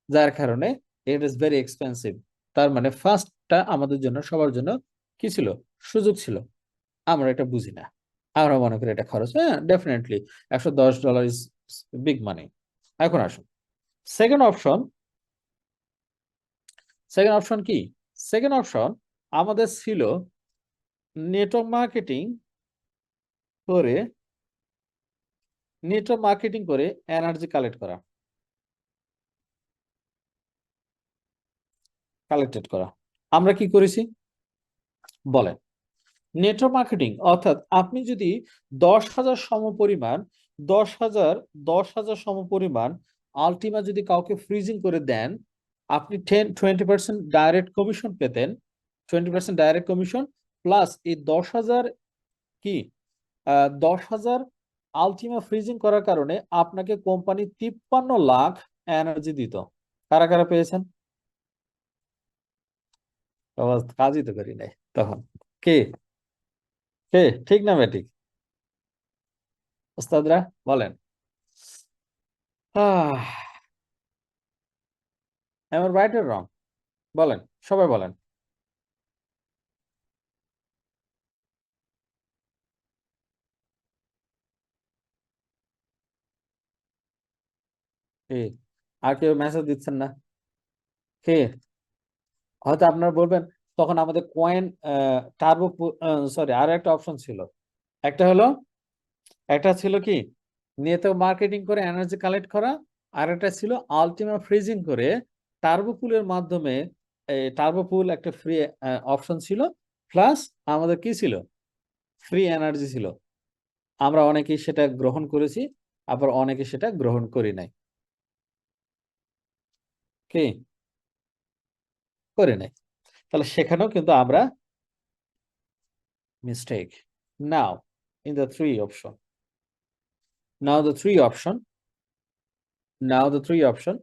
যার কারণে ইট ইজ ভেরি এক্সপেন্সিভ। তার মানে ফার্স্টটা আমাদের জন্য, সবার জন্য কি ছিল? সুযোগ ছিল। আমরা এটা বুঝি না, আমরা মনে করি এটা খরচ। হ্যাঁ, ডেফিনেটলি $110 ইজ বিগ মানি। এখন আসুন সেকেন্ড অপশন। সেকেন্ড অপশন কি? সেকেন্ড অপশন আমাদের ছিল নেটওয়ার্ক মার্কেটিং করে, নেটওয়ার্ক মার্কেটিং করে এনার্জি কালেক্ট করা, কালেক্টেড করা। আমরা কি করেছি বলেন? নেটওয়ার্ক মার্কেটিং অর্থাৎ আপনি যদি 10,000 সমপরিমাণ 10,000 সমপরিমাণ আলটিমা যদি কাউকে ফ্রিজিং করে দেন, আপনি 20% ডাইরেক্ট কমিশন পেতেন। 20% ডাইরেক্ট কমিশন প্লাস এই 10,000 কি 10,000 আলটিমা ফ্রিজিং করার কারণে আপনাকে কোম্পানি 53 লাখ এনার্জি দিত। কারা কারা পেয়েছেন? কাজই তো করি নাই তখন। কে কে ঠিক না ব্যাঠিক? ওস্তাদরা বলেন। আমার রাইট আর রং? বলেন, সবাই বলেন। কে? আর কেউ মেসেজ দিচ্ছেন না? কে? হয়তো আপনারা বলবেন তখন আমাদের কয়েন টার্বো, সরি, আরো একটা অপশন ছিল। একটা হলো, একটা ছিল কি নেটওয়ার্ক মার্কেটিং করে এনার্জি কালেক্ট করা, আর একটা ছিল আলটিমা ফ্রিজিং করে টার্বো পুলের মাধ্যমে। টার্বো পুল একটা ফ্রি অপশন ছিল, প্লাস আমাদের কি ছিল? ফ্রি এনার্জি ছিল। আমরা অনেকেই সেটা গ্রহণ করেছি, আবার অনেকে সেটা গ্রহণ করি নাই। কি করি নাই? তাহলে সেখানেও কিন্তু আমরা mistake. Now in the three option, now the three option, now the three option.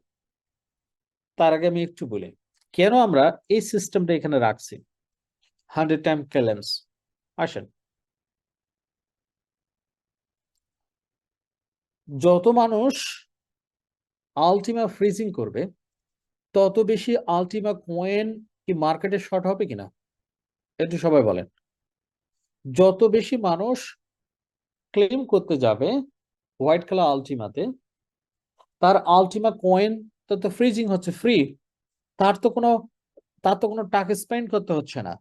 তার আগে আমি একটু বলি কেন আমরা এই সিস্টেমটা এখানে রাখছি। 100 টাইম ক্লেমস। আসেন, যত মানুষ আলটিমা ফ্রিজিং করবে তত বেশি আলটিমা কয়েন কি মার্কেটে শর্ট হবে কিনা একটু সবাই বলেন। যত বেশি মানুষ ক্লেম করতে যাবে হোয়াইট কালার আলটিমাতে, তার আলটিমা কয়েন তো ফ্রিজিং হচ্ছে ফ্রি, তার তো কোনো তার তো কোনো টাকা স্পেন্ড করতে হচ্ছে না।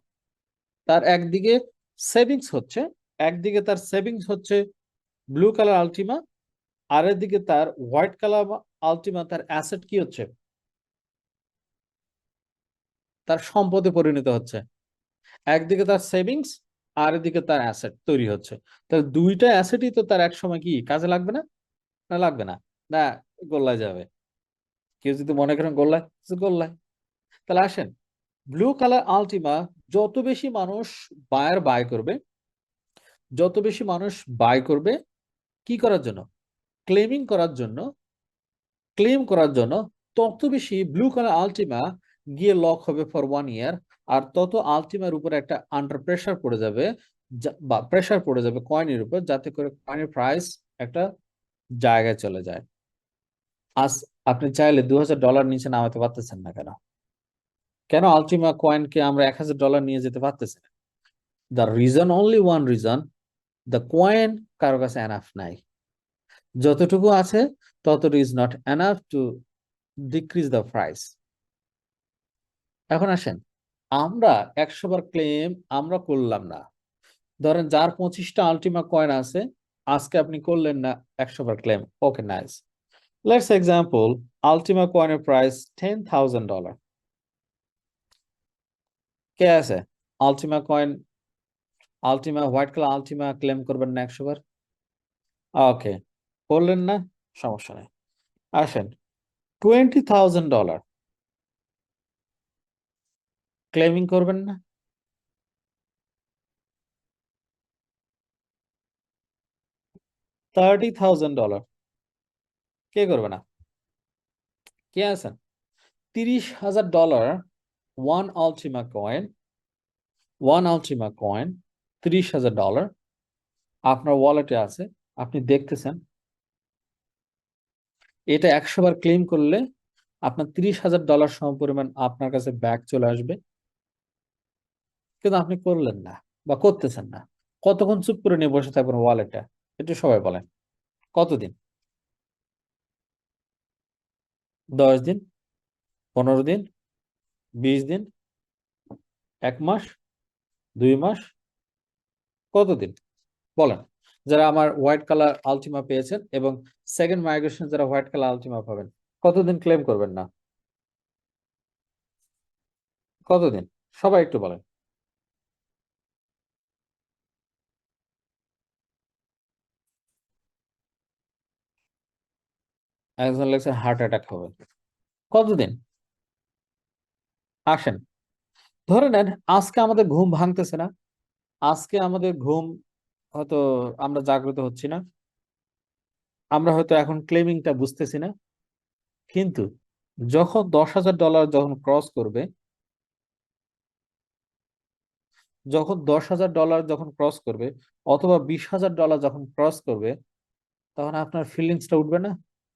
তার একদিকে সেভিংস হচ্ছে, একদিকে তার সেভিংস হচ্ছে ব্লু কালার আলটিমা, আর একদিকে তার হোয়াইট কালার আলটিমা, তার অ্যাসেট কি হচ্ছে? তার সম্পদে পরিণত হচ্ছে। একদিকে তার সেভিংস, আর এদিকে তার অ্যাসেট তৈরি হচ্ছে। তাহলে দুইটা অ্যাসেটই তো তার এক সময় কি কাজে লাগবে না? না লাগবে না? না, গোল্লায় যাবে। কেউ যদি মনে করেন গোল্লায়, গোল্লায়। তাহলে আসেন, ব্লু কালার আলটিমা যত বেশি মানুষ বাই করবে, যত বেশি মানুষ বাই করবে কি করার জন্য? ক্লেমিং করার জন্য, ক্লেম করার জন্য, তত বেশি ব্লু কালার আলটিমা গিয়ে লক হবে ফর 1 ইয়ার। আর তত আলটিমার উপরে একটা আন্ডার প্রেসার পড়ে যাবে, বা প্রেসার পড়ে যাবে কয়েনের উপর, যাতে করে কয়েনের প্রাইস একটা জায়গায় চলে যায়। আজ আপনি চাইলে $2,000 নিচে নামাতে পারতেছেন না কেন? কেন আলটিমা কয়েনকে আমরা $1,000 নিয়ে যেতে পারতেছি না? The reason, only one reason, the coin কারো কাছে এনাফ নাই। যতটুকু আছে ততটুকু is not enough to decrease the price. এখন আসেন, আমরা 100 বার ক্লেম আমরা করলাম না। ধরেন যার 25টা আলটিমা কয়েন আছে, আজকে আপনি করলেন না 100 বার claim, okay nice. Let's example, Ultima কয়েনের প্রাইস $10,000। কে আছে Ultima coin, Ultima white colour Ultima claim করবেন না 100 বার? ওকে, করলেন না, সমস্যা নেই। আসেন, $20,000 ক্লেমিং করবেন না? $30,000 কে করবে না? কে আছেন? $30,000 ওয়ান আলটিমা কয়েন $30,000 আপনার ওয়ালেটে আছে, আপনি দেখতেছেন। এটা 100 বার ক্লেম করলে আপনার $30,000 সমপরিমাণ আপনার কাছে ব্যাক চলে আসবে, কিন্তু আপনি করলেন না বা করতেছেন না। কতক্ষণ চুপ করে নিয়ে বসে থাকবেন ওয়ালেটটা? একটু সবাই বলেন, কতদিন? 10 দিন, 15 দিন, 20 দিন, 1 মাস, 2 মাস, কতদিন বলেন? যারা আমার হোয়াইট কালার আলটিমা পেয়েছেন এবং সেকেন্ড মাইগ্রেশন যারা হোয়াইট কালার আলটিমা পাবেন, কতদিন ক্লেম করবেন না? কতদিন? সবাই একটু বলেন। একজন লেগছে হার্ট অ্যাটাক হবে। কতদিন? আসেন, ধরে নেন আজকে আমাদের ঘুম ভাঙতেছে না, আজকে আমাদের ঘুম হয়তো আমরা জাগ্রত হচ্ছি না, আমরা হয়তো এখন ক্লেমিংটা বুঝতেছি না, কিন্তু যখন $10,000 যখন ক্রস করবে, যখন $10,000 যখন ক্রস করবে অথবা $20,000 যখন ক্রস করবে, তখন আপনার ফিলিংসটা উঠবে না?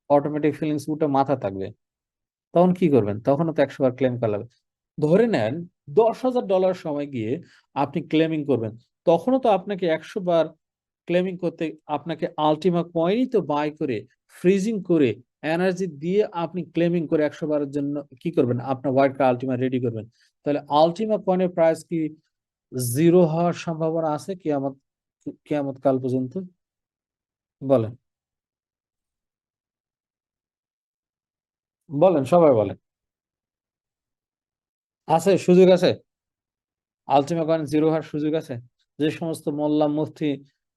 অটোমেটিক ফিলিংস উঠে মাথা থাকবে। তখন কি করবেন? তখনও তো 100 বার ক্লেম করা লাগবে। ধরে নেন $10,000 সময় গিয়ে আপনি ক্লেমিং করবেন, তখনও তো আপনাকে 100 বার ক্লেমিং করতে আপনাকে আলটিমা কয়েনই তো বাই করে ফ্রিজিং করে এনার্জি দিয়ে আপনি ক্লেমিং করে 100 বারের জন্য কি করবেন? আপনার হোয়াইট কার আলটিমা রেডি করবেন। তাহলে আলটিমা কয়েনের প্রাইস কি জিরো হওয়ার সম্ভাবনা আছে কিয়ামত কিয়ামত কাল পর্যন্ত? বলেন, বলেন, সবাই বলেন। আছে, সুযোগ আছে? আলটিমা কয়েন জিরো হওয়ার সুযোগ আছে? যে সমস্ত মোল্লা মুফতি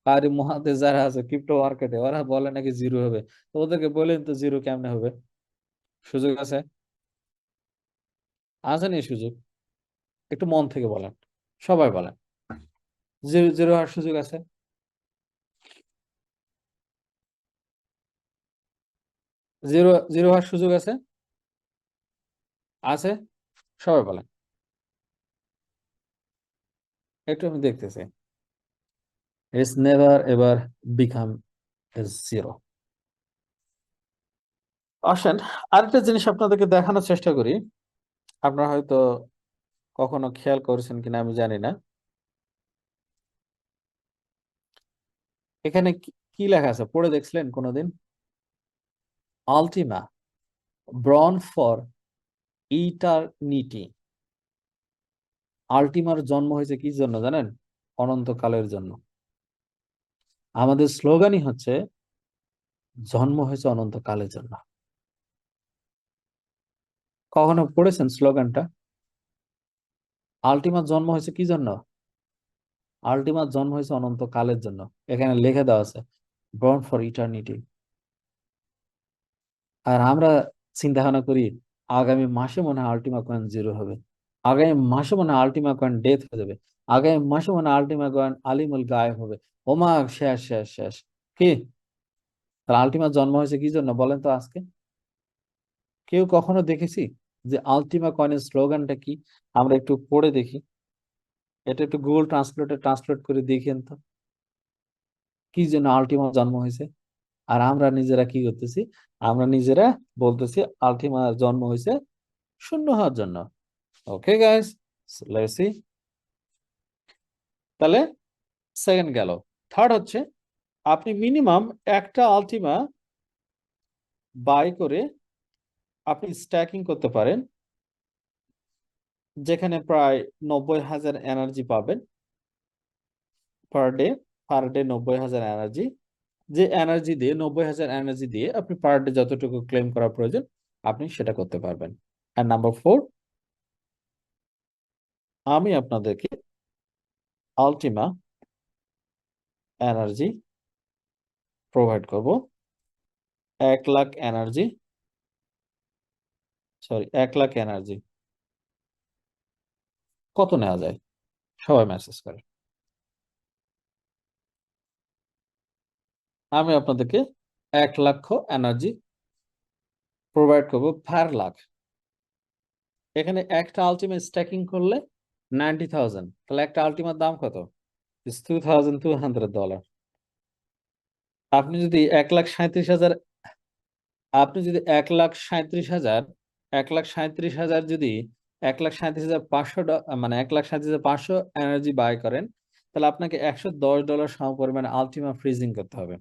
কারি মুহাদ্দিস যারা আছে ক্রিপ্টো মার্কেটে, ওরা বলে নাকি জিরো হবে। তো ওদেরকে বলেন তো জিরো কেমনে হবে? সুযোগ আছে? আছে নি সুযোগ? একটু মন থেকে বলেন, সবাই বলেন। জিরো জিরো হওয়ার সুযোগ আছে? জিরো জিরো হওয়ার সুযোগ আছে? আছে? সবাই বলেন, একটু আমি দেখতেছি। It's never ever become zero. আসেন আরেকটা জিনিস আপনাদেরকে দেখানোর চেষ্টা করি, আপনারা হয়তো কখনো খেয়াল করেছেন কিনা আমি জানি না। এখানে কি কি লেখা আছে পড়ে দেখছিলেন কোনোদিন? Ultima born for eternity. আলটিমার জন্ম হয়েছে কি জন্য জানেন? অনন্তকালের জন্য। আমাদের স্লোগানই হচ্ছে জন্ম হয়েছে অনন্তকালের জন্য। কখনো পড়েছেন স্লোগানটা? আলটিমার জন্ম হয়েছে কি জন্য? আলটিমার জন্ম হয়েছে অনন্তকালের জন্য। এখানে লিখে দেওয়া আছে বর্ন ফর ইটারনিটি। আর আমরা চিন্তা ভাবনা করি আগামী মাসে মনে হয় আলটিমা কয়েন জিরো হবে, আগামী মাসে মনে হয় আলটিমা কয়েন ডেথ হয়ে যাবে, আগামী মাসে মনে হয় আলটিমা কয়েন আলিমুল গায়েব হবে। ওমা, শেষ শেষ শেষ। কি? তাহলে আলটিমা জন্ম হয়েছে কি জন্য বলেন তো আজকে? কেউ কখনো দেখেছি যে আলটিমা কয়েনের স্লোগানটা কি? আমরা একটু পড়ে দেখি, এটা একটু গুগল ট্রান্সলেটে ট্রান্সলেট করে দেখেন তো কি জন্য আলটিমা জন্ম হয়েছে। আর আমরা নিজেরা কি করতেছি? আমরা নিজেরা বলতেছি আলটিমার জন্ম হয়েছে শূন্য হওয়ার জন্য। Okay guys, let's see. তাহলে সেকেন্ড গেল। থার্ড হচ্ছে আপনি মিনিমাম একটা আলটিমা বাই করে আপনি স্ট্যাকিং করতে পারেন, যেখানে প্রায় 90,000 এনার্জি পাবেন per day. Per day 90,000 energy, যে এনার্জি দিয়ে 90,000 এনার্জি দিয়ে আপনি পার ডে যতটুকু ক্লেম করা প্রয়োজন আপনি সেটা করতে পারবেন। আর নাম্বার 4, আমি আপনাদেরকে আলটিমা এনার্জি প্রোভাইড করব 1,00,000 এনার্জি, সরি 1,00,000 এনার্জি। কত নেওয়া যায়? সবাই মেসেজ করে। আমি আপনাদেরকে 1,00,000 এনার্জি প্রোভাইড করবো পার লাখ। এখানে একটা আলটিমা স্ট্যাকিং করলে 90,000, তাহলে একটা আলটিমার দাম কত? ইস $2,200। আপনি যদি 1,37,000, আপনি যদি 1,37,000, 1,37,000 যদি 1,37,500, মানে 1,37,500 এনার্জি বাই করেন, তাহলে আপনাকে $110 সম পরিমাণে আলটিমা ফ্রিজিং করতে হবে।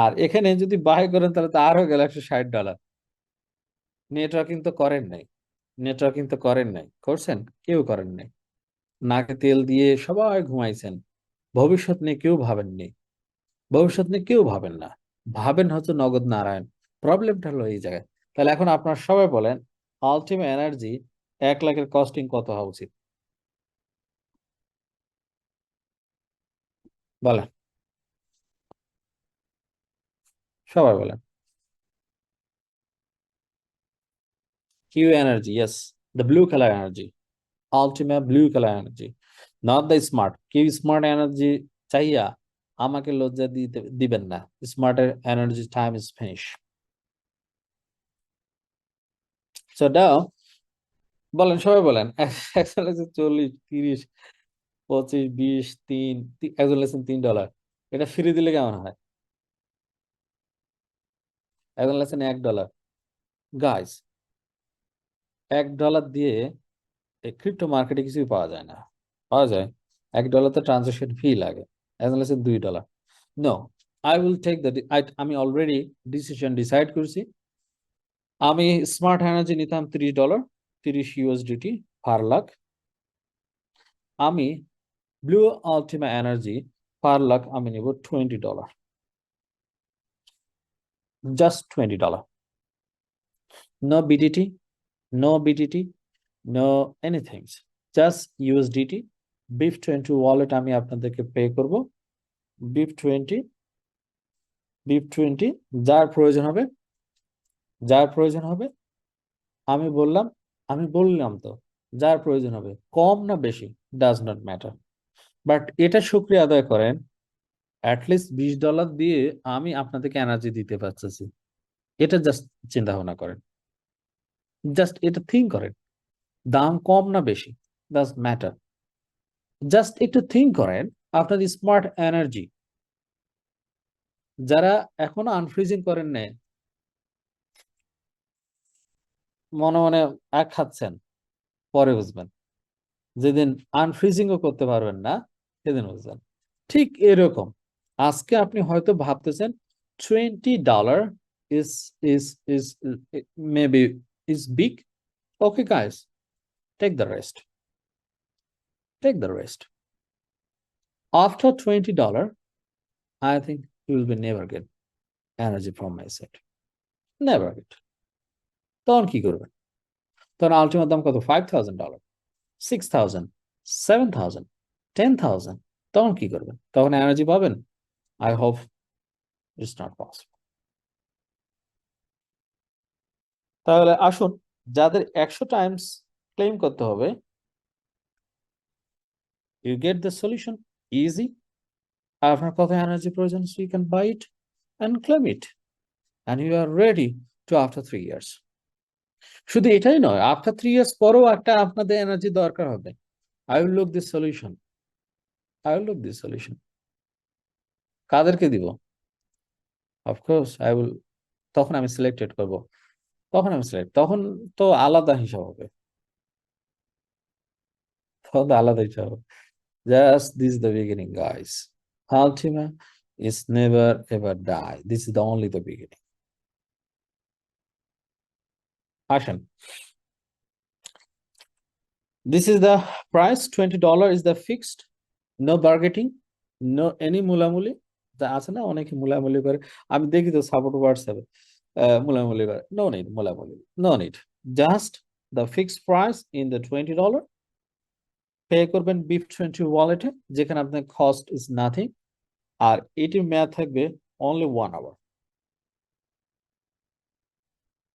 আর এখানে যদি বাই করেন তাহলে তো আরো গেল $160। নেটওয়ার্কিং তো করেন নাই, নেটওয়ার্কিং তো করেন নাই, করছেন? কেউ করেন নাই। নাকে তেল দিয়ে সবাই ঘুমাইছেন, ভবিষ্যৎ নিয়ে কেউ ভাবেননি, ভবিষ্যৎ নিয়ে কেউ ভাবেন না, ভাবেন হচ্ছে নগদ নারায়ণ। প্রবলেমটা হলো এই জায়গায়। তাহলে এখন আপনারা সবাই বলেন আলটিমা এনার্জি 1 লাখের কস্টিং কত হওয়া উচিত? বলেন, সবাই বলেন। Q energy, yes, the blue colour energy, Ultima blue colour energy, not the smart. Q smart energy চাইয়া আমাকে লজ্জা দিবেন না। স্মার্টের energy time is finish. So now বলেন, সবাই বলেন। একজন লেখছেন 40, 30, 25, 20, 3, একজন লেখছেন $3। এটা ফ্রি দিলে কেমন হয়? একজন লেখছেন $1। গাইস, $1 দিয়ে এই ক্রিপ্টো মার্কেটে কিছুই পাওয়া যায় না। পাওয়া যায়, $1 ট্রানজাকশন ফি লাগে। একজন লেখছেন $2। No, I will take the, আমি অলরেডি ডিসিশন ডিসাইড করছি। আমি স্মার্ট এনার্জি নিতাম $30, 30 USDT পার লাখ। আমি blue Ultima energy per lakh আমি নিব $20, just $20। No BDT, no BDT, no anything, just USDT। BIP20 wallet আমি আপনাদেরকে পে করব। BIP20, BIP20 যার প্রয়োজন হবে, যার প্রয়োজন হবে, আমি বললাম, আমি বললাম তো, যার প্রয়োজন হবে, কম না বেশি ডাজ নট ম্যাটার। বাট এটা শুকরিয়া আদায় করেন, অ্যাটলিস্ট $20 দিয়ে আমি আপনাদেরকে এনার্জি দিতে পারতেছি। এটা জাস্ট চিন্তা ভাবনা করেন, জাস্ট এটা থিঙ্ক করেন, দাম কম না বেশি ডাজ ম্যাটার। জাস্ট একটু থিঙ্ক করেন আপনার স্মার্ট এনার্জি যারা এখনো আনফ্রিজিং করেন নাই, মনে মনে এক খাচ্ছেন, পরে বুঝবেন। যেদিন আনফ্রিজিংও করতে পারবেন না সেদিন বুঝবেন। ঠিক এরকম আজকে আপনি হয়তো ভাবতেছেন $20 is is is maybe is big. Okay guys, take the rest, take the rest. After $20, I think you will be never get energy from my side, never get. তখন কি করবেন? তখন আলটিমেট দাম কত? $5,000, 6,000, 7,000, 10,000। তখন কি করবেন? তখন এনার্জি পাবেন? I hope it's not possible. তাহলে আসুন, যাদের 100 টাইমস ক্লেম করতে হবে, you get the solution easy. আপনার কত এনার্জি প্রয়োজন, so you can buy it and claim it, and you are ready to after 3 years. শুধু এটাই নয়, আফটার 3 years পরেও একটা আপনাদের এনার্জি দরকার হবে। I will look this solution, I will look this solution. কাদেরকে দিব? Of course I will, তখন আমি সিলেক্টেড করব, তখন আমি সিলেক্ট, তখন তো আলাদা হিসাব হবে, তখন তো আলাদা হিসাব হবে। Just this is the beginning, guys. Ultima is never ever die. This is the only the beginning. Ashen. This is the price. $20 is the fixed. No bargaining. No any মুলামুলি। যা আছে না, অনেকে মুলামুলি করে, আমি দেখি তো সাপোর্ট হোয়াটসঅ্যাপে মুলামুলি করে। নো নিড মুলামুলি, no need. Just the fixed price in the $20। Pay করবেন BIP20 ওয়ালেটে, যেখানে আপনার কস্ট ইজ নাথিং। আর এটির মেয়াদ থাকবে অনলি 1 আওয়ার।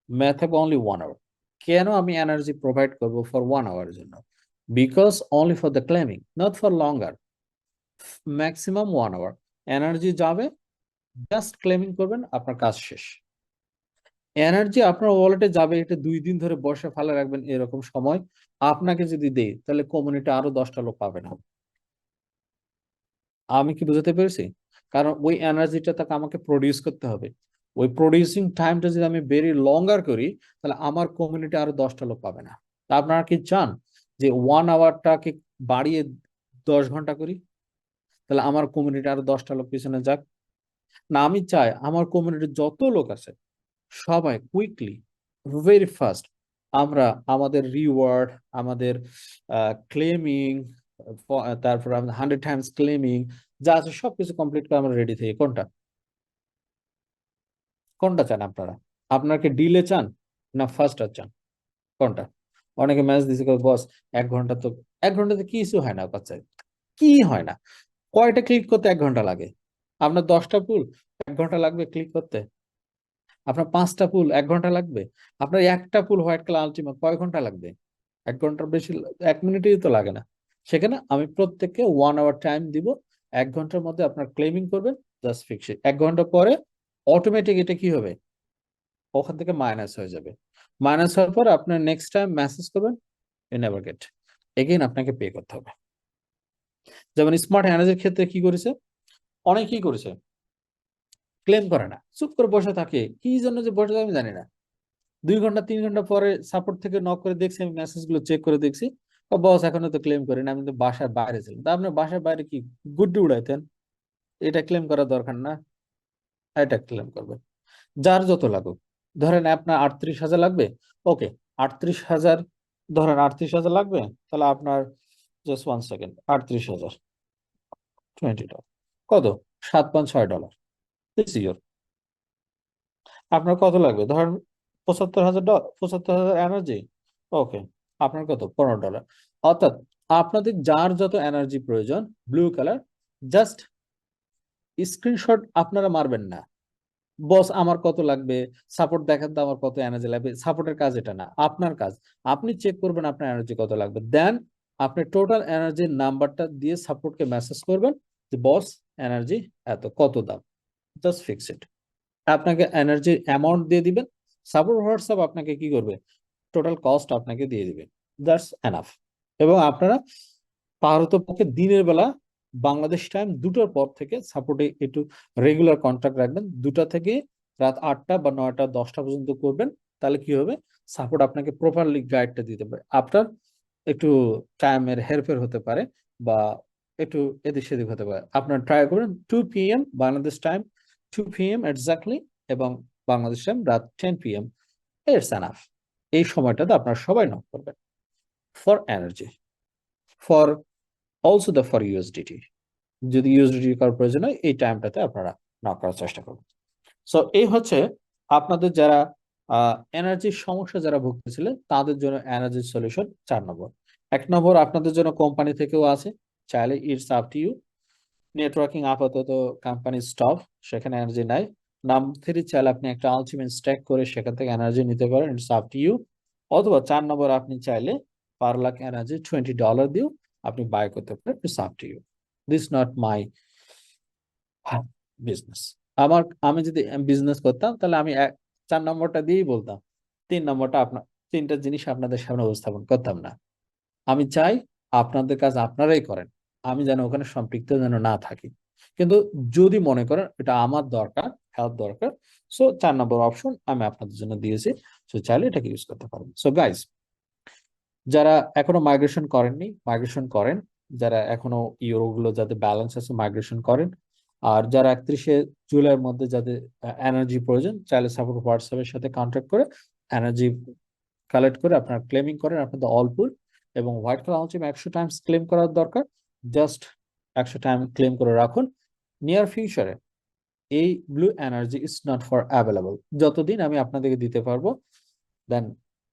মেয়াদ থাকবে অনলি 1 আওয়ার। কেন আমি এনার্জি প্রোভাইড করব ফর 1 আওয়ারের জন্য? Because only for the claiming, not for longer. Maximum 1 hour energy যাবে, জাস্ট ক্লেমিং করবেন, আপনার কাজ শেষ। এনার্জি আপনার ওয়ালেটে যাবে, এটা 2 দিন ধরে বসে ফেলে রাখবেন, এরকম সময় আপনাকে যদি দেই তাহলে কমিউনিটি আরো 10টা লোক পাবে না। আমি কি বুঝাতে পেরেছি? কারণ ওই এনার্জিটা তাকে আমাকে প্রডিউস করতে হবে। ওই প্রডিউসিং টাইমটা যদি আমি ভেরি লঙ্গার করি তাহলে আমার কমিউনিটি আরো 10টা লোক পাবে না। তা আপনারা কি চান যে 1 আওয়ারটাকে বাড়িয়ে 10 ঘন্টা করি, তাহলে আমার কমিউনিটি আরো 10টা লোক পিছনে যাক? না, আমি চাই আমার কমিউনিটির যত লোক আছে সবাই কুইকলি, ভেরি ফাস্ট আমরা আমাদের রিওয়ার্ড, আমাদের ক্লেমিং, তারপর আমাদের 100 টাইমস ক্লেমিং যা আছে সবকিছু কমপ্লিট করে আমরা রেডি থাকি। কোনটা কোনটা চান আপনারা? আপনারা কি ডিলে চান না ফার্স্ট চান? কোনটা? অনেকে ম্যাচ দিছে, বস 1 ঘন্টা তো, 1 ঘন্টাতে কিছু হয় না বাচ্চা, কি হয় না? কয়টা ক্লিক করতে 1 ঘন্টা লাগে? আপনার 10টা পুল 1 ঘন্টা লাগবে ক্লিক করতে? আপনার 5টা পুল 1 ঘন্টা লাগবে? আপনার একটা পুল হোয়াইট কালার আলটিমা কয় ঘন্টা লাগবে? 1 ঘন্টার বেশি, 1 মিনিটই তো লাগে না। সেখানে আমি প্রত্যেককে 1 আওয়ার টাইম দিব, 1 ঘন্টার মধ্যে আপনার ক্লেমিং করবেন, জাস্ট ফিক্স ইট। 1 ঘন্টা পরে অটোমেটিক এটা কি হবে, ওখান থেকে মাইনাস হয়ে যাবে। মাইনাস হওয়ার পর আপনার নেক্সট টাইম মেসেজ করবেন, ইউ নেভার গেট, এগেইন আপনাকে পে করতে হবে। যেমন স্মার্ট এনার্জির ক্ষেত্রে কি করেছে, অনেকেই করেছে, ক্লেম করে না, চুপ করে বসে থাকে। কি জন্য যে বসে থাকে আমি জানি না। 2 ঘন্টা 3 ঘন্টা পরে সাপোর্ট থেকে নক করে দেখছি, আমি মেসেজ গুলো চেক করে দেখছি, বস এখনো তো ক্লেম করেন, আমি তো বাসার বাইরে ছিলাম। তা আপনার বাসার বাইরে কি গুড্ডি উড়াইতেন? এটা ক্লেম করার দরকার না, এটা ক্লেম করবে যার যত লাগুক। ধরেন আপনার 38,000 লাগবে, ওকে 38,000, ধরেন 38,000 লাগবে, তাহলে আপনার জাস্ট 1 সেকেন্ড, 38,000 $20 কত? $7.6। This your. আপনার কত লাগবে? ধরেন 75,000, 75,000 এনার্জি, ওকে আপনার কত? $15। অর্থাৎ আপনাদের যার যত এনার্জি প্রয়োজন, ব্লু কালার, জাস্ট স্ক্রিনশট আপনারা মারবেন না, বস আমার কত লাগবে, সাপোর্ট দেখান তো আমার কত এনার্জি লাগবে। সাপোর্টের কাজ এটা না, আপনার কাজ। আপনি চেক করবেন আপনার এনার্জি কত লাগবে, দেন আপনি টোটাল এনার্জির নাম্বারটা দিয়ে সাপোর্টকে মেসেজ করবেন যে বস এনার্জি এত, কত দাম, জাস্ট ফিক্স ইট। আপনাকে এনার্জির অ্যামাউন্ট দিয়ে দিবেন, সাপোর্ট হোয়াটসঅ্যাপ আপনাকে কি করবে, টোটাল কস্ট আপনাকে দিয়ে দিবে, দ্যাটস এনাফ। এবং আপনারা পারতপক্ষে দিনের বেলা বাংলাদেশ টাইম 2টার পর থেকে সাপোর্টে একটু রেগুলার কন্ট্যাক্ট রাখবেন, 2টা থেকে রাত 8টা বা 9টা 10টা পর্যন্ত করবেন। তাহলে কি হবে, সাপোর্ট আপনাকে প্রপারলি গাইডটা দিতে পারে। আপনার একটু টাইমের হেরফের হতে পারে বা একটু এদিক সেদিক হতে পারে, আপনার ট্রাই করবেন 2 PM Bangladesh time, 2 PM exactly, এবং বাংলাদেশ টাইম রাত 10 PM, ইটস এনাফ। এই সময়টাতে আপনারা সবাই নক করবেন for energy, for also the for USDT. যদি ইউএসডিটি করার প্রয়োজন হয় এই টাইমটাতে আপনারা নক করার চেষ্টা করবেন। সো এই হচ্ছে আপনাদের যারা এনার্জির সমস্যা যারা ভুগতেছিলেন তাদের জন্য এনার্জি সলিউশন 4 নম্বর। 1 নম্বর আপনাদের জন্য কোম্পানি থেকেও আছে, চাইলে it's up to you. Networking আপাতত কোম্পানি স্টপ, সেখানে এনার্জি নাই। নাম্বার 3, চাইলে আপনি একটা আলটিমেট স্ট্যাক করে সেখান থেকে এনার্জি নিতে পারেন, ইটস আপ টু ইউ। অথবা 4 নম্বর আপনি চাইলে পার লাখ এনার্জি $20 দিয়েও আপনি বাই করতে পারেন, it's up to you. This not my business. আমি যদি বিজনেস করতাম তাহলে আমি 4 নম্বরটা দিয়েই বলতাম, 3 নম্বরটা আপনার, 3টা জিনিস আপনাদের সামনে উপস্থাপন করতাম না। আমি চাই আপনাদের কাজ আপনারাই করেন, আমি যেন ওখানে সম্পৃক্ত যেন না থাকি। কিন্তু যদি মনে করেন এটা আমার দরকার, হেল্প দরকার, সো 4 নম্বর অপশন আমি আপনাদের জন্য দিয়েছি, সো চাইলে এটাকে ইউজ করতে পারেন। সো গাইজ, যারা এখনো মাইগ্রেশন করেননি মাইগ্রেশন করেন, যারা এখনো ইউরোগুলো যাদের ব্যালেন্স আছে মাইগ্রেশন করেন, আর যারা 31শে জুলাইয়ের মধ্যে যাদের এনার্জি প্রয়োজন, চাইলে সাপোর্ট হোয়াটসঅ্যাপের সাথে কন্ট্যাক্ট করে এনার্জি কালেক্ট করে আপনারা ক্লেমিং করেন আপনাদের অল পুল। এবং white colour ultimate 100 Times claim করার দরকার, জাস্ট 100 টাইম ক্লেম করে রাখুন। নিয়ার ফিউচারে এই blue energy is not for available, যতদিন আমি আপনাদেরকে দিতে পারবো, then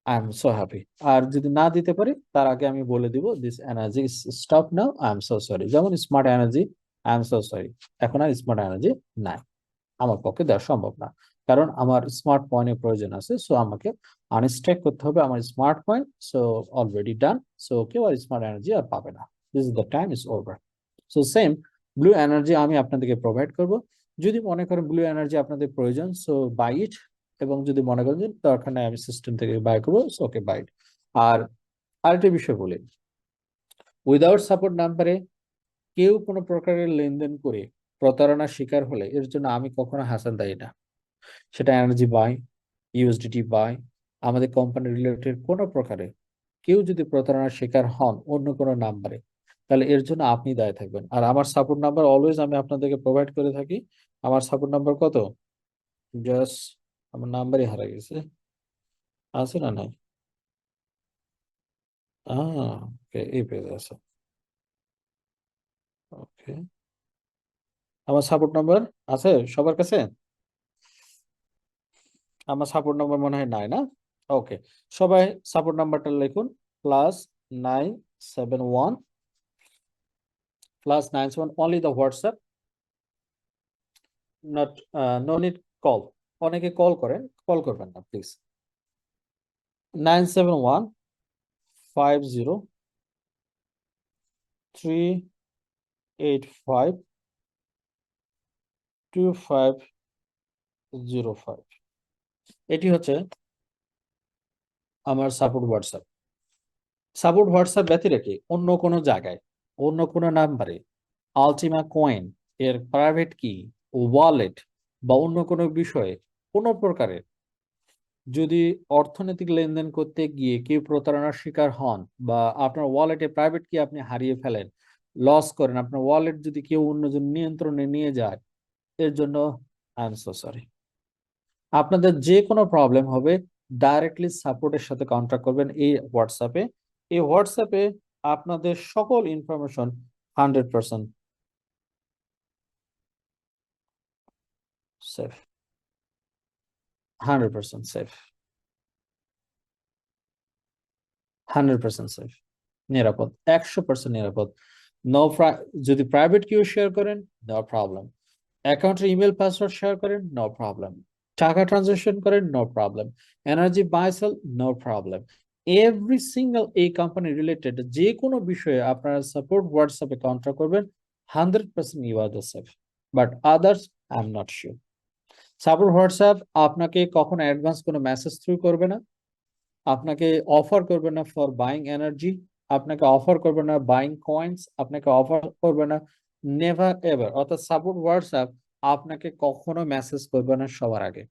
I am so happy. আর যদি না দিতে পারি তার আগে আমি বলে দিব this energy is stop now, I am so sorry. যেমন smart energy, I am so sorry, এখন আর স্মার্ট এনার্জি নাই, আমার পক্ষে দেওয়া সম্ভব না, কারণ আমার স্মার্ট পয়েন্টের প্রয়োজন আছে। সো আমাকে আনস্ট্যাক করতে হবে আমার smart point, so already done, so কেউ আর স্মার্ট এনার্জি আর পাবে না, this is the time is over. So same blue energy আমি আপনাদেরকে প্রোভাইড করব। যদি মনে করেন ব্লু এনার্জি আপনাদের প্রয়োজন, সো বাই ইট, এবং যদি মনে করেন যে দরকার নাই আমি সিস্টেম থেকে বাই করবো, ওকে বাই। আর আরেকটা বিষয় বলি, উইদাউট সাপোর্ট নাম্বারে কেউ কোনো প্রকারের লেনদেন করে প্রতারণার শিকার হলে এর জন্য আমি কখনো হাসান দায়ী না। সেটা এনার্জি বাই, ইউএসডিটি বাই, আমাদের কোম্পানি রিলেটেড কোনো প্রকারে কেউ যদি প্রতারণার শিকার হন অন্য কোনো নাম্বারে, তাহলে এর জন্য আপনি দায়ী থাকবেন। আর আমার সাপোর্ট নাম্বার অলওয়েজ আমি আপনাদেরকে প্রোভাইড করে থাকি। আমার সাপোর্ট নাম্বার কত, জাস্ট আমার নাম্বারই হারা গেছে, আছে না নাই? ওকে, এই পেজে আছে। ওকে, আমার সাপোর্ট নাম্বার আছে সবার কাছে? আমার সাপোর্ট নাম্বার মনে হয় নাই, না? ওকে, সবাই সাপোর্ট নাম্বারটা লিখুন, +971 +971, only the WhatsApp, not know need call. অনেকে কল করেন, কল করবেন না প্লিজ। 971-50385-2505। এটি হচ্ছে আমার সাপোর্ট হোয়াটসঅ্যাপ। সাপোর্ট হোয়াটসঅ্যাপ ব্যতীত রেখে অন্য কোনো জায়গায়, অন্য কোনো নাম্বারে আলটিমা কয়েন এর প্রাইভেট কি, ওয়ালেট বা অন্য কোনো বিষয়ে কোনো প্রকারের যদি অর্থনৈতিক লেনদেন করতে গিয়ে কেউ প্রতারণার শিকার হন, বা আপনার ওয়ালেটে প্রাইভেট কি আপনি হারিয়ে ফেলেন, লস করেন, আপনার ওয়ালেট যদি কেউ অন্যজন নিয়ন্ত্রণে নিয়ে যায়, এর জন্য আই এম সো সরি। আপনাদের যে কোনো প্রবলেম হবে ডাইরেক্টলি সাপোর্টের সাথে কন্ট্যাক্ট করবেন এই হোয়াটসঅ্যাপে। এই হোয়াটসঅ্যাপে আপনাদের সকল ইনফরমেশন 100% সেফ, 100% সেফ, 100% সেফ, নিরাপদ, 100% নিরাপদ। নো, যদি প্রাইভেট কিউ শেয়ার করেন নো প্রবলেম, অ্যাকাউন্টের ইমেল পাসওয়ার্ড শেয়ার করেন নো প্রবলেম, টাকা ট্রানজাকশন করেন no problem, energy buy sell no problem, every single এই কোম্পানি রিলেটেড যে কোনো বিষয়ে আপনারা সাপোর্ট হোয়াটসঅ্যাপে কন্ট্যাক্ট করবেন, 100% you are the safe, but others I am not sure. Support WhatsApp আপনাকে কখনো অ্যাডভান্স কোনো মেসেজ থ্রু করবে না, আপনাকে অফার করবে না ফর বাইং এনার্জি, আপনাকে অফার করবে না বাইং কয়েন্স, আপনাকে অফার করবে না, নেভার এভার। অর্থাৎ সাপোর্ট হোয়াটসঅ্যাপ আপনাকে কখনো মেসেজ করবে না সবার আগে,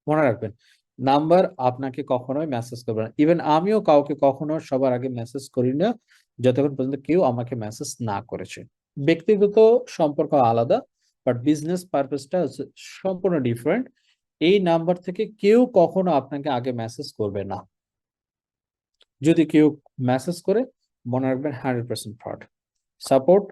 মনে রাখবেন। নাম্বার আপনাকে কখনোই মেসেজ করবে না, ইভেন আমিও কাউকে কখনো সবার আগে মেসেজ করি না যতক্ষণ পর্যন্ত কেউ আমাকে মেসেজ না করেছে। ব্যক্তিগত সম্পর্ক আলাদা, বাট বিজনেস পারপাসটা হচ্ছে সম্পূর্ণ ডিফারেন্ট। এই নাম্বার থেকে কেউ কখনো আপনাকে আগে মেসেজ করবে না। যদি কেউ মেসেজ করে মনে রাখবেন 100% ফ্রড। সাপোর্ট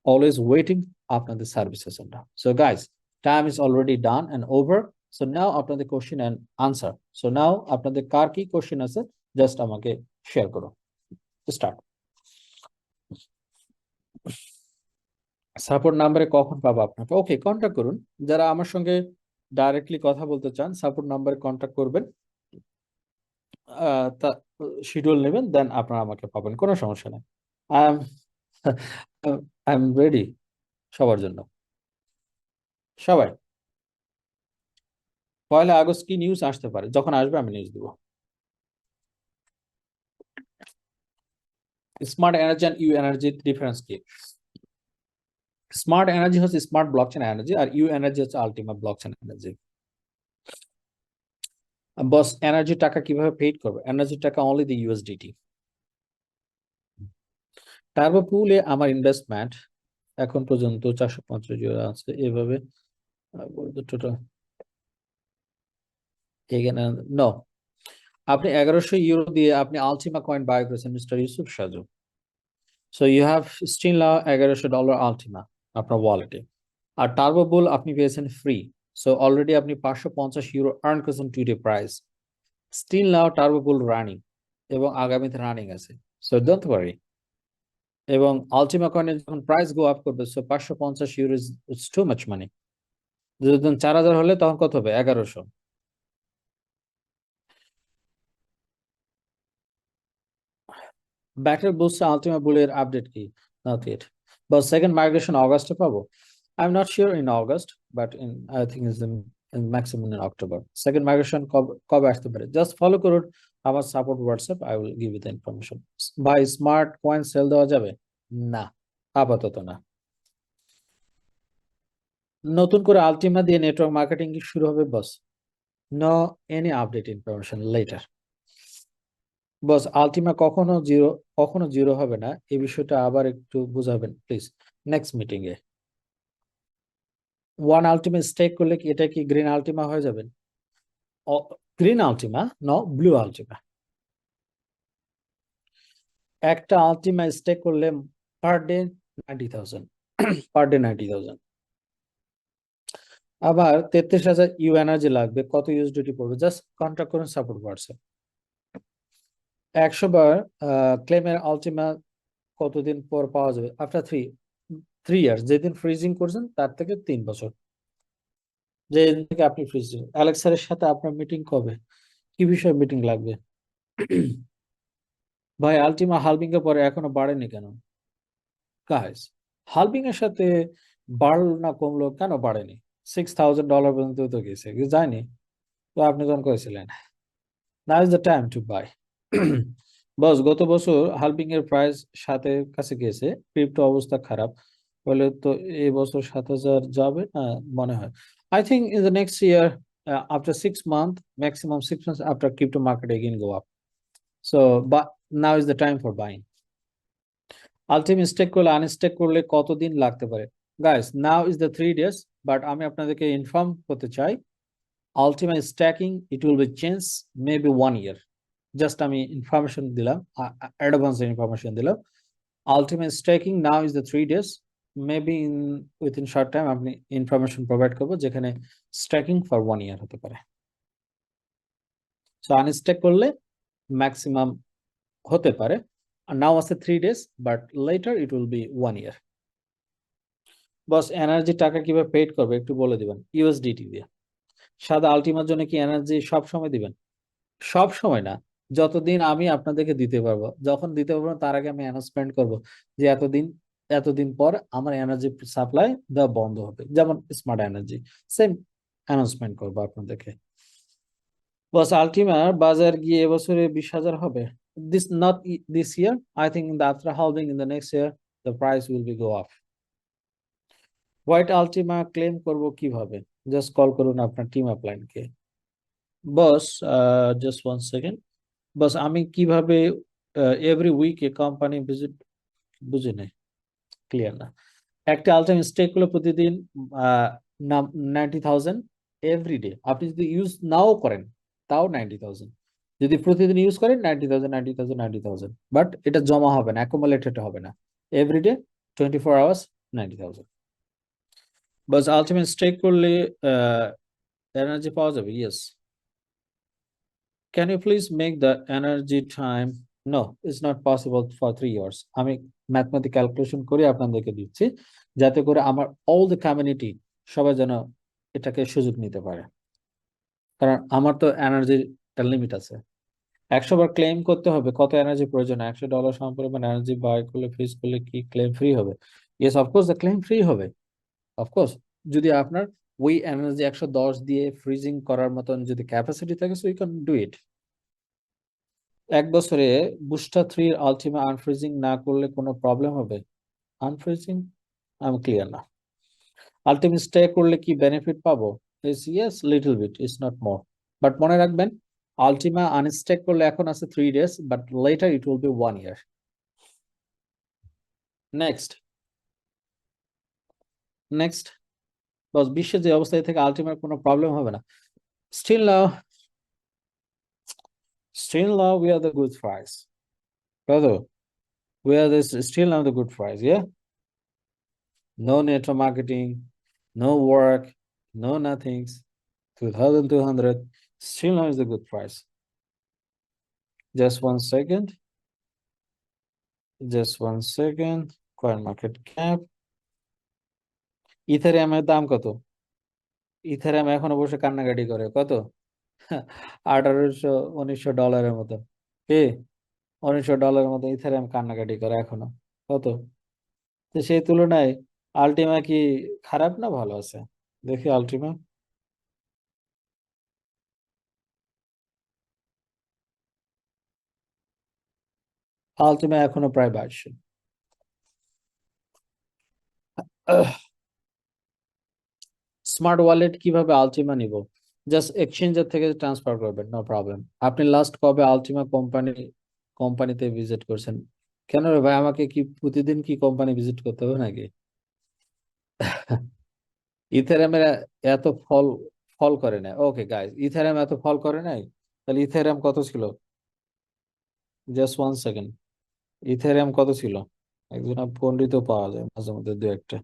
always waiting আপনাদের সার্ভিসের জন্য। So guys, time is already done and over. So now আপনাদের question and answer. So now আপনাদের কার কি কোশ্চেন আছে জাস্ট আমাকে শেয়ার করো। স্টার্ট। সাপোর্ট নাম্বারে কখন পাবো আপনাকে? ওকে, কন্ট্যাক্ট করুন। যারা আমার সঙ্গে ডাইরেক্টলি কথা বলতে চান সাপোর্ট নাম্বারে কন্ট্যাক্ট করবেন, তা শিডিউল নেবেন, দেন আপনারা আমাকে পাবেন, কোনো সমস্যা নেই। I am I am ready সবার জন্য। সবাই, 1 আগস্ট কি নিউজ আসতে পারে, যখন আসবে আমি নিউজ দিব। স্মার্ট এনার্জি আর ইউ এনার্জির ডিফারেন্স কি? স্মার্ট এনার্জি হচ্ছে স্মার্ট ব্লকচেন এনার্জি, আর ইউ এনার্জি হচ্ছে ultimate blockchain energy. Boss, energy টাকা কিভাবে পেইড করবে? এনার্জি টাকা অনলি দি ইউএসডিটি। টার্বো পুলে আমার ইনভেস্টমেন্ট এখন পর্যন্ত 450 ইউরো আছে, এভাবে টোটাল এখানে নো, আপনি 1100 ইউরো দিয়ে আপনি আলটিমা কয়েন বাই করেছেন mister Yusuf Saju. So you have still now $1100 Ultima আপনার ওয়ালেটে, আর টার্বো বুল আপনি পেয়েছেন ফ্রি। সো অলরেডি আপনি 550 ইউরো আর্ন করেছেন today price. Still now turbo bull running এবং আগামীতে রানিং আছে। So don't worry. এবং আলটিমা কয়েনের যখন প্রাইস গো আপ করবে, so 550 euro is too much money. যখন 4000 হলে তখন কত হবে? 1100। ব্যাটারি বুস্ট আলটিমা বুলের আপডেট কি? Not yet. But second migration অগাস্টে পাবো? I am not sure in August, but in I think is in maximum in October. Second migration কবে আসতে পারে? জাস্ট ফলো করুন আমার support WhatsApp, I will give you the information. ভাই স্মার্ট কয়েন সেল দেওয়া যাবে? না, আপাতত না। নতুন করে আলটিমা দিয়ে নেটওয়ার্ক মার্কেটিং কি শুরু হবে boss? No any update information letter. Boss Ultima কখনো জিরো হবে না, এই বিষয়টা আবার একটু বুঝাবেন প্লিজ নেক্সট মিটিং এ। ওয়ান আলটিমা স্টেক করলে কি এটা কি গ্রিন আলটিমা হয়ে যাবেন? Green Ultima no, blue Ultima. একটা আলটিমা স্টেক করলে পার ডে 90,000, পার ডে 90,000। আবার 33,000 ইউ এনার্জি লাগবে, কত ইউএসডিটি পড়বে? জাস্ট কন্ট্যাক্ট করুন সাপোর্ট হোয়াটসঅ্যাপ। 100 বার ক্লেমের আলটিমা কতদিন পর পাওয়া যাবে? আফটার থ্রি ইয়ার্স, যেদিন ফ্রিজিং করছেন তার থেকে 3 বছর, যেদিন থেকে আপনি ফ্রিজিং। অ্যালেক্সারের সাথে আপনার মিটিং কবে? কি বিষয়ে মিটিং লাগবে? ভাই আলটিমা হালবিং এর পরে এখনো বাড়েনি কেন? গাইস হালবিং এর সাথে বাড়লো না কমলো কেন? বাড়েনি। $6,000 পর্যন্ত তো গেছে, যায়নি তো আপনি যখন করেছিলেন। Now is the time to buy. Boss গত বছর হালবিং এর প্রাইস 7-এর কাছে গেছে, ক্রিপ্টো অবস্থা খারাপ বলে তো এই বছর 7,000 যাবে না মনে হয়। I think in the next year, after 6 month, maximum 6 months after crypto market again go up. So now is the time for buying. Ultimate stake করলে আনস্টেক করলে কতদিন লাগতে পারে? Guys now is the 3 days, but আমি আপনাদেরকে ইনফর্ম করতে চাই ultimate stacking it will be change maybe 1 year. Just আমি ইনফরমেশন দিলাম, অ্যাডভান্স ইনফরমেশন দিলাম। ultimate stacking now is the 3 days, maybe in within short time আপনি ইনফরমেশন প্রোভাইড করবো যেখানে স্ট্যাকিং ফর 1 year হতে পারে। সো আনস্ট্যাক করলে ম্যাক্সিমাম হতে পারে, আর নাও আছে 3 days, but later it will be 1 year। Boss energy টাকা কিভাবে পেড করবে একটু বলে দিবেন? ইউএসডিটি দিয়ে। সাদা আলটিমার জন্য কি এনার্জি সব সময় দিবেন? সব সময় না, যতদিন আমি আপনাদেরকে দিতে পারবো। যখন দিতে পারবো তার আগে আমি অ্যানাউন্সমেন্ট করব যে এতদিন পর আমার এনার্জি সাপ্লাই দেওয়া বন্ধ হবে, যেমন স্মার্ট এনার্জি সেম অ্যানাউন্সমেন্ট করবো আপনাদেরকে। বস আলটিমার বাজার গিয়ে এবছরে 20,000 হবে? This not this year, I think in the after halving in the next year the price will be go up. White Ultima claim করব কিভাবে? জাস্ট কল করুন আপনার টিম আপলাইনকে। বস জাস্ট 1 সেকেন্ড। বস আমি কিভাবে এভরি উইকে কোম্পানি ভিজিট? বুঝি নাই, ক্লিয়ার না। একটা আলটাইম স্টেক হলো প্রতিদিন 90,000 এভরিডে। আপনি যদি ইউজ নাও করেন তাও 90,000, যদি প্রতিদিন ইউজ করেন 90,000 90,000 90,000, বাট এটা জমা হবে না, অ্যাকুমুলেটেড হবে না। Everyday 24 hours 90,000। বাস আলটিমেট স্টেক করলে এনার্জি পাওয়া যাবে? Yes. Can you please make the energy time? No, it's not possible for 3 years. আমি ম্যাথমেটিক ক্যালকুলেশন করে আপনাদেরকে দিচ্ছি যাতে করে আমার অল দ্য কমিউনিটি সবাই যেন এটাকে সুযোগ নিতে পারে, কারণ আমার তো এনার্জির একটা লিমিট আছে। 100 বার ক্লেম করতে হবে, কত এনার্জি প্রয়োজন? $100 সমপরিমাণ এনার্জি বাই করলে ফ্রিজ করলে কি ক্লেম ফ্রি হবে? Yes of course the claim free হবে, অফকোর্স। যদি আপনার ওই এনার্জি 110 দিয়ে ফ্রিজিং করার মতন যদি ক্যাপাসিটি থাকে, so you can do it. 1 বছরে বুস্টার 3 আলটিমা আনফ্রিজিং না করলে কোনো প্রবলেম হবে? আনফ্রিজিং আমি ক্লিয়ার না। আলটিমা স্টে করলে কি বেনিফিট পাবো? Yes little bit, it's not more. But মনে রাখবেন আলটিমা আনস্টেক করলে এখন আছে 3 days, but later it will be 1 year। Next boss বিশ্বের যে অবস্থায় থেকে আলটিমার কোনো প্রবলেম হবে না? Still now we are the good price, brother. We are this still now the good price, yeah. No network marketing, no work, no nothings. 2,200 still now is the good price. Just 1 second. Coin market cap. Ethereum এর দাম কত? ইথারিয়াম এখনো বসে কান্নাকাটি করে কত? 1800-1900 ডলারের মতো। কি $1900 মতো ইথারিয়াম কান্নাকাটি করে এখনো? কত? তো সেই তুলনায় আলটিমা কি খারাপ না ভালো আছে? দেখি আলটিমা। আলটিমা এখনো প্রায় 2200। স্মার্ট ওয়ালেট কিভাবে আলটিমা নিব? জাস্ট এক্সচেঞ্জের থেকে ট্রান্সফার করবেন, নো প্রবলেম। আপনি লাস্ট কবে আলটিমা কোম্পানিতে ভিজিট করছেন? কেন রে ভাই, আমাকে কি প্রতিদিন কি কোম্পানি ভিজিট করতে হবে নাকি? ইথেরিয়ামের এত ফল ফল করে না। ওকে গাইস, ইথেরিয়াম এত ফল করে নাই, তাহলে ইথেরিয়াম কত ছিল? Just 1 second. ইথেরিয়াম কত ছিল? একজন পণ্ডিত পাওয়া যায় মাঝে মধ্যে দু একটা।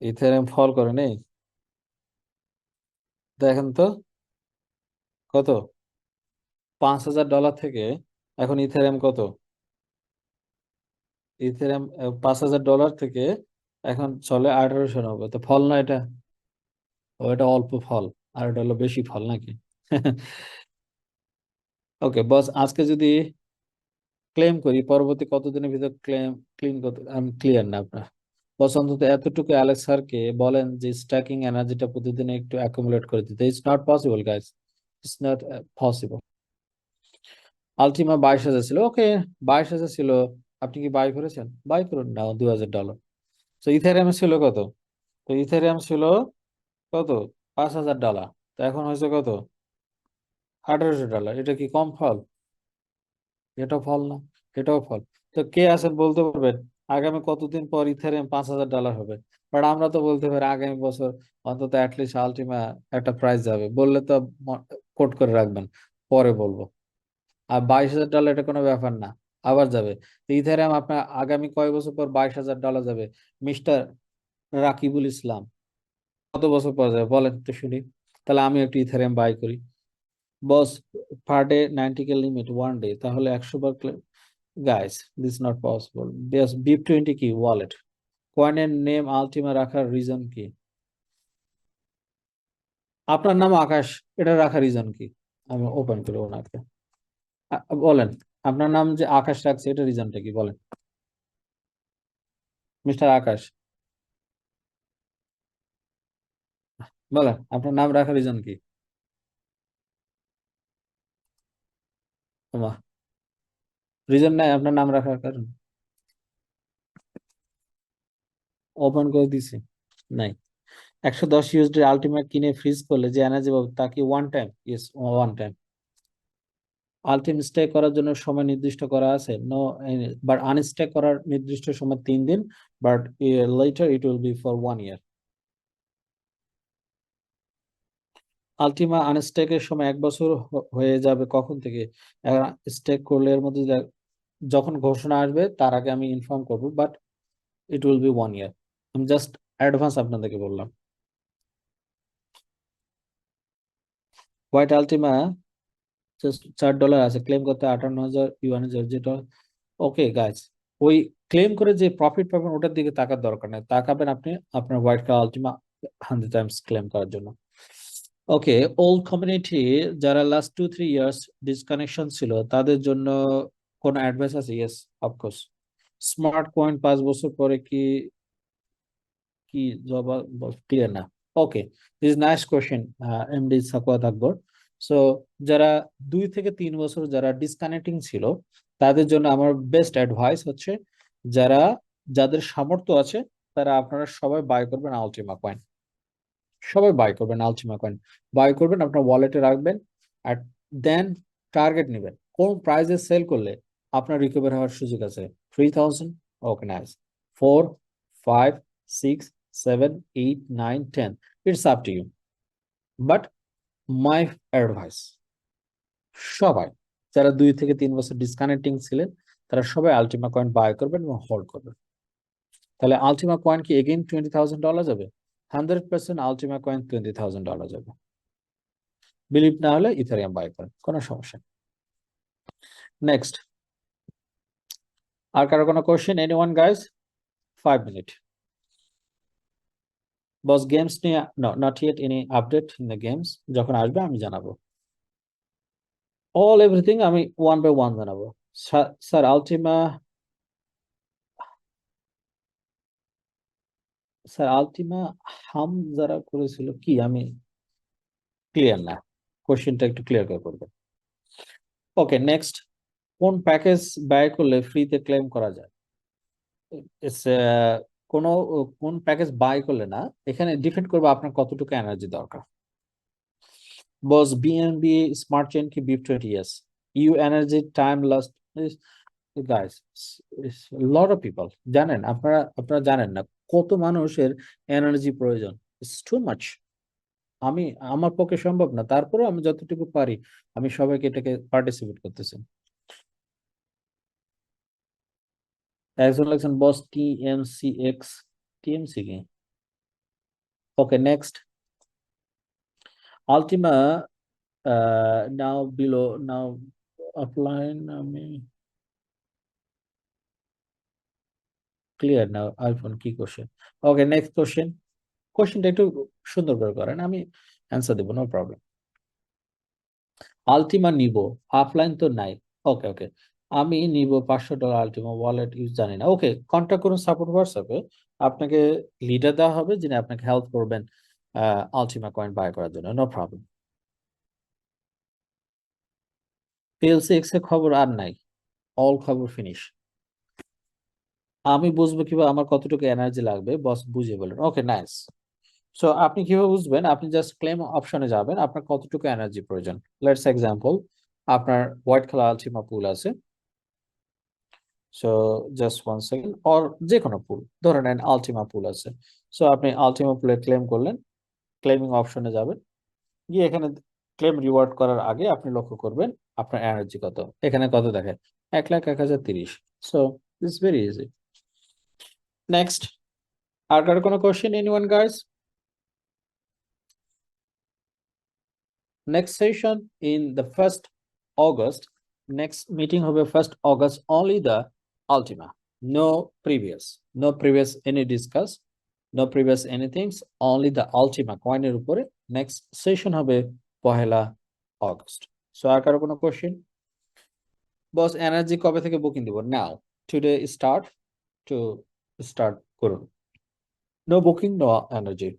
ইথেরিয়াম ফল করে নেই, দেখেন তো কত। $5000 থেকে এখন ইথেরিয়াম কত? ইথেরিয়াম $5000 থেকে এখন চলে 1890। তো ফল না এটা? ও, এটা অল্প ফল, আর এটা হলো বেশি ফল নাকি? ওকে বস, আজকে যদি ক্লেম করি পরবর্তী কতদিনের ভিতর ক্লিন করতে, আমি ক্লিয়ার না আপনার। বস অন্তত এতটুকু অ্যালেক্স স্যারকে বলেন যে স্ট্যাকিং এনার্জিটা প্রতিদিন একটু অ্যাকুমুলেট করে দিতে। It's not possible guys, it's not possible. Ultima 22,000 ছিল, ওকে 22,000 ছিল। আপনি কি বাই করেছেন? বাই করুন না, $2,000। তো ইথেরিয়াম ছিল কত? তো ইথেরিয়াম ছিল কত? $5,000। তো এখন হয়েছে কত? $1,800। এটা কি কম ফল? এটাও ফল না, এটাও ফল। তো কে আছেন বলতে পারবেন আগামী কতদিন পর ইথেরিয়াম $5,000 হবে? বাট আমরা তো বলতে পারি আগামী বছর অন্তত অ্যাটলিস্ট আলটিমা একটা প্রাইস যাবে, বললে তো কোট করে রাখবেন, পরে বলবো। আর $22,000 এটা কোনো ব্যাপার না, আবার যাবে। তো ইথেরিয়াম আপনার আগামী কয় বছর পর $22,000 যাবে? মিস্টার রাকিবুল ইসলাম, কত বছর পর যাবে বলেন তো শুনি। তাহলে আমি একটু ইথেরিয়াম বাই করি। Boss, per day 90K limit 1 ডে, তাহলে 100 বার। Guys, this not possible. Base BIP20 কি ওয়ালেট? কয়েনের নেম আলটিমা রাখার রিজন কি? আপনার নাম আকাশ, এটা রাখার রিজন কি? আমি ওপেন করি ওনাকে। বলেন, আপনার নাম যে আকাশ রাখছে, এটা রিজনটা কি বলেন, মিস্টার আকাশ? বলেন আপনার নাম রাখার রিজন কি? তোমার রিজন নাই আপনার নাম রাখার কারণ? ওপেন করে দিছি, নাই। 110 USD আলটিমেট কিনে ফ্রিজ করলে যে এনার্জি পাবো তা কি one time? Yes, one time. Ultima stake করার জন্য সময় নির্দিষ্ট করা আছে? নো, বাট আনস্টে করার নির্দিষ্ট সময় 3 দিন, but later it will be for 1 year. Ultima আনস্টেকের সময় 1 বছর হয়ে যাবে কখন থেকে? স্টেক করলে এর মধ্যে যখন ঘোষণা আসবে তার আগে আমি ইনফর্ম করবো, বাট ইট উইল বি 1 ইয়ার। আমি জাস্ট অ্যাডভান্স আপনাদেরকে বললাম। হোয়াইট আলটিমা জাস্ট $4 আছে, ক্লেম করতে 58,000 ইউয়ান, যেটা ওকে গাইস। ওই ক্লেম করে যে প্রফিট পাবেন ওটার দিকে তাকার দরকার নেই, তাকাবেন আপনি আপনার white colour Ultima 100 Times claim করার জন্য। ওকে, ওল্ড কমিউনিটি যারা লাস্ট 2-3 ইয়ার্স ডিসকানেকশন ছিল তাদের জন্য কোনো অ্যাডভাইস আছে? Yes, of course. স্মার্ট কয়েন 5 বছর পরে কি কি জবাব? ক্লিয়ার না। Okay, this nice question MD Sakhawat Akbar. So যারা 2 থেকে 3 বছর যারা ডিসকানেক্টিং ছিল তাদের জন্য আমার বেস্ট অ্যাডভাইস হচ্ছে, যারা যাদের সামর্থ্য আছে তারা আপনারা সবাই বাই করবেন আলটিমা কয়েন। সবাই বাই করবেন আলটিমা কয়েন, বাই করবেন আপনার ওয়ালেটে রাখবেন। আর দেন টার্গেট নেবেন কোন প্রাইসে সেল করলে আপনার রিকভার হওয়ার সুযোগ আছে। 3,000, okay nice. 4, 5, 6, 7, 8, 9, 10, it's up to you. But my advice, সবাই যারা 2 থেকে 3 বছর ডিসকানেক্টিং ছিলেন তারা সবাই আলটিমা কয়েন বাই করবেন এবং হোল্ড করবেন। তাহলে আলটিমা কয়েন কি এগেইন $20,000 যাবে? 100% আলটিমা কয়েন $20,000 যাবে। বিলিভ না হলে ইথেরিয়াম বাই করেন, কোনো সমস্যা নেই। নেক্সট, আর কারো কোনো কোশ্চেন? Anyone guys? 5 মিনিট। বস গেমস নিয়ে not yet any update in the games, যখন আসবে আমি জানাবো। অল এভরিথিং আমি ওয়ান বাই ওয়ান জানাবো। স্যার আলটিমা, স্যার আলটিমা হাম যারা করেছিল কি, আমি ক্লিয়ার না, কোশ্চেনটা একটু ক্লিয়ার করে করবেন। ওকে নেক্সট, কোন প্যাকেজ ব্যয় করলে ফ্রিতে ক্লেম করা যায়? কোনো কোন প্যাকেজ বাই করলে না, এখানে ডিপেন্ড করবে আপনার কতটুকু এনার্জি দরকার। বস বিএনবি স্মার্ট চেইন কি BEP 20 years U energy time last guys lot of people জানেন, আপনারা জানেন না কত মানুষের এনার্জি প্রয়োজন। It's too much. আমি আমার পক্ষে সম্ভব না, তারপরেও আমি যতটুকু পারি আমি সবাইকে এটাকে পার্টিসিপেট করতেছি। একজন লাগছেন বস টিএমসি এক্স, টিএমসি কি? Okay next. আলটিমা নাও বিলো নাও অফলাইন, আমি ক্লিয়ার নাও আইফোন কি কোশ্চেন? Okay next question. কোশ্চেনটা একটু সুন্দর করে করেন, আমি অ্যান্সার দেবো, নো প্রবলেম। আলটিমা নিব, অফলাইন তো নাই। ওকে ওকে, আমি নিব $500 আলটিমা ওয়ালেট ইউজ জানি না। ওকে, কন্ট্যাক্ট করুন সাপোর্ট হোয়াটসঅ্যাপে, আপনাকে লিডার দেওয়া হবে যিনি আপনাকে হেল্প করবেন আলটিমা কয়েন বাই করার জন্য, নো প্রবলেম। পিএলসি এক্স এর খবর আর নাই, অল খবর ফিনিশ। আমি বুঝবো কিভাবে আমার কতটুকু এনার্জি লাগবে? বস বুঝিয়ে বলেন। Okay nice. সো আপনি কিভাবে বুঝবেন? আপনি জাস্ট ক্লেম অপশনে যাবেন, আপনার কতটুকু এনার্জি প্রয়োজন। লেটস এক্সাম্পল, আপনার হোয়াইট কালার আলটিমা পুল আছে, সো জাস্ট 1 সেকেন্ড, অর যে কোনো পুল ধরে নেন, আলটিমা পুল আছে। সো আপনি আলটিমা পুলে ক্লেম করলেন, ক্লেমিং অপশনে যাবেন, গিয়ে এখানে ক্লেম রিওয়ার্ড করার আগে আপনি লক্ষ্য করবেন আপনার এনার্জি কত। এখানে কত দেখেন? 1,01,030। So it's very easy. Next, আর কারো কোনো question? Anyone guys? Next session in the 1st August. Next meeting হবে 1st August, only the Ultima, no previous any discuss, no previous anything, only the Ultima কয়েনের উপরে next session হবে 1লা August. So আর কারো কোনো কোশ্চেন? বস এনার্জি কবে থেকে বুকিং দিব? নাও, টুডে স্টার্ট করুন, নো বুকিং নো এনার্জি।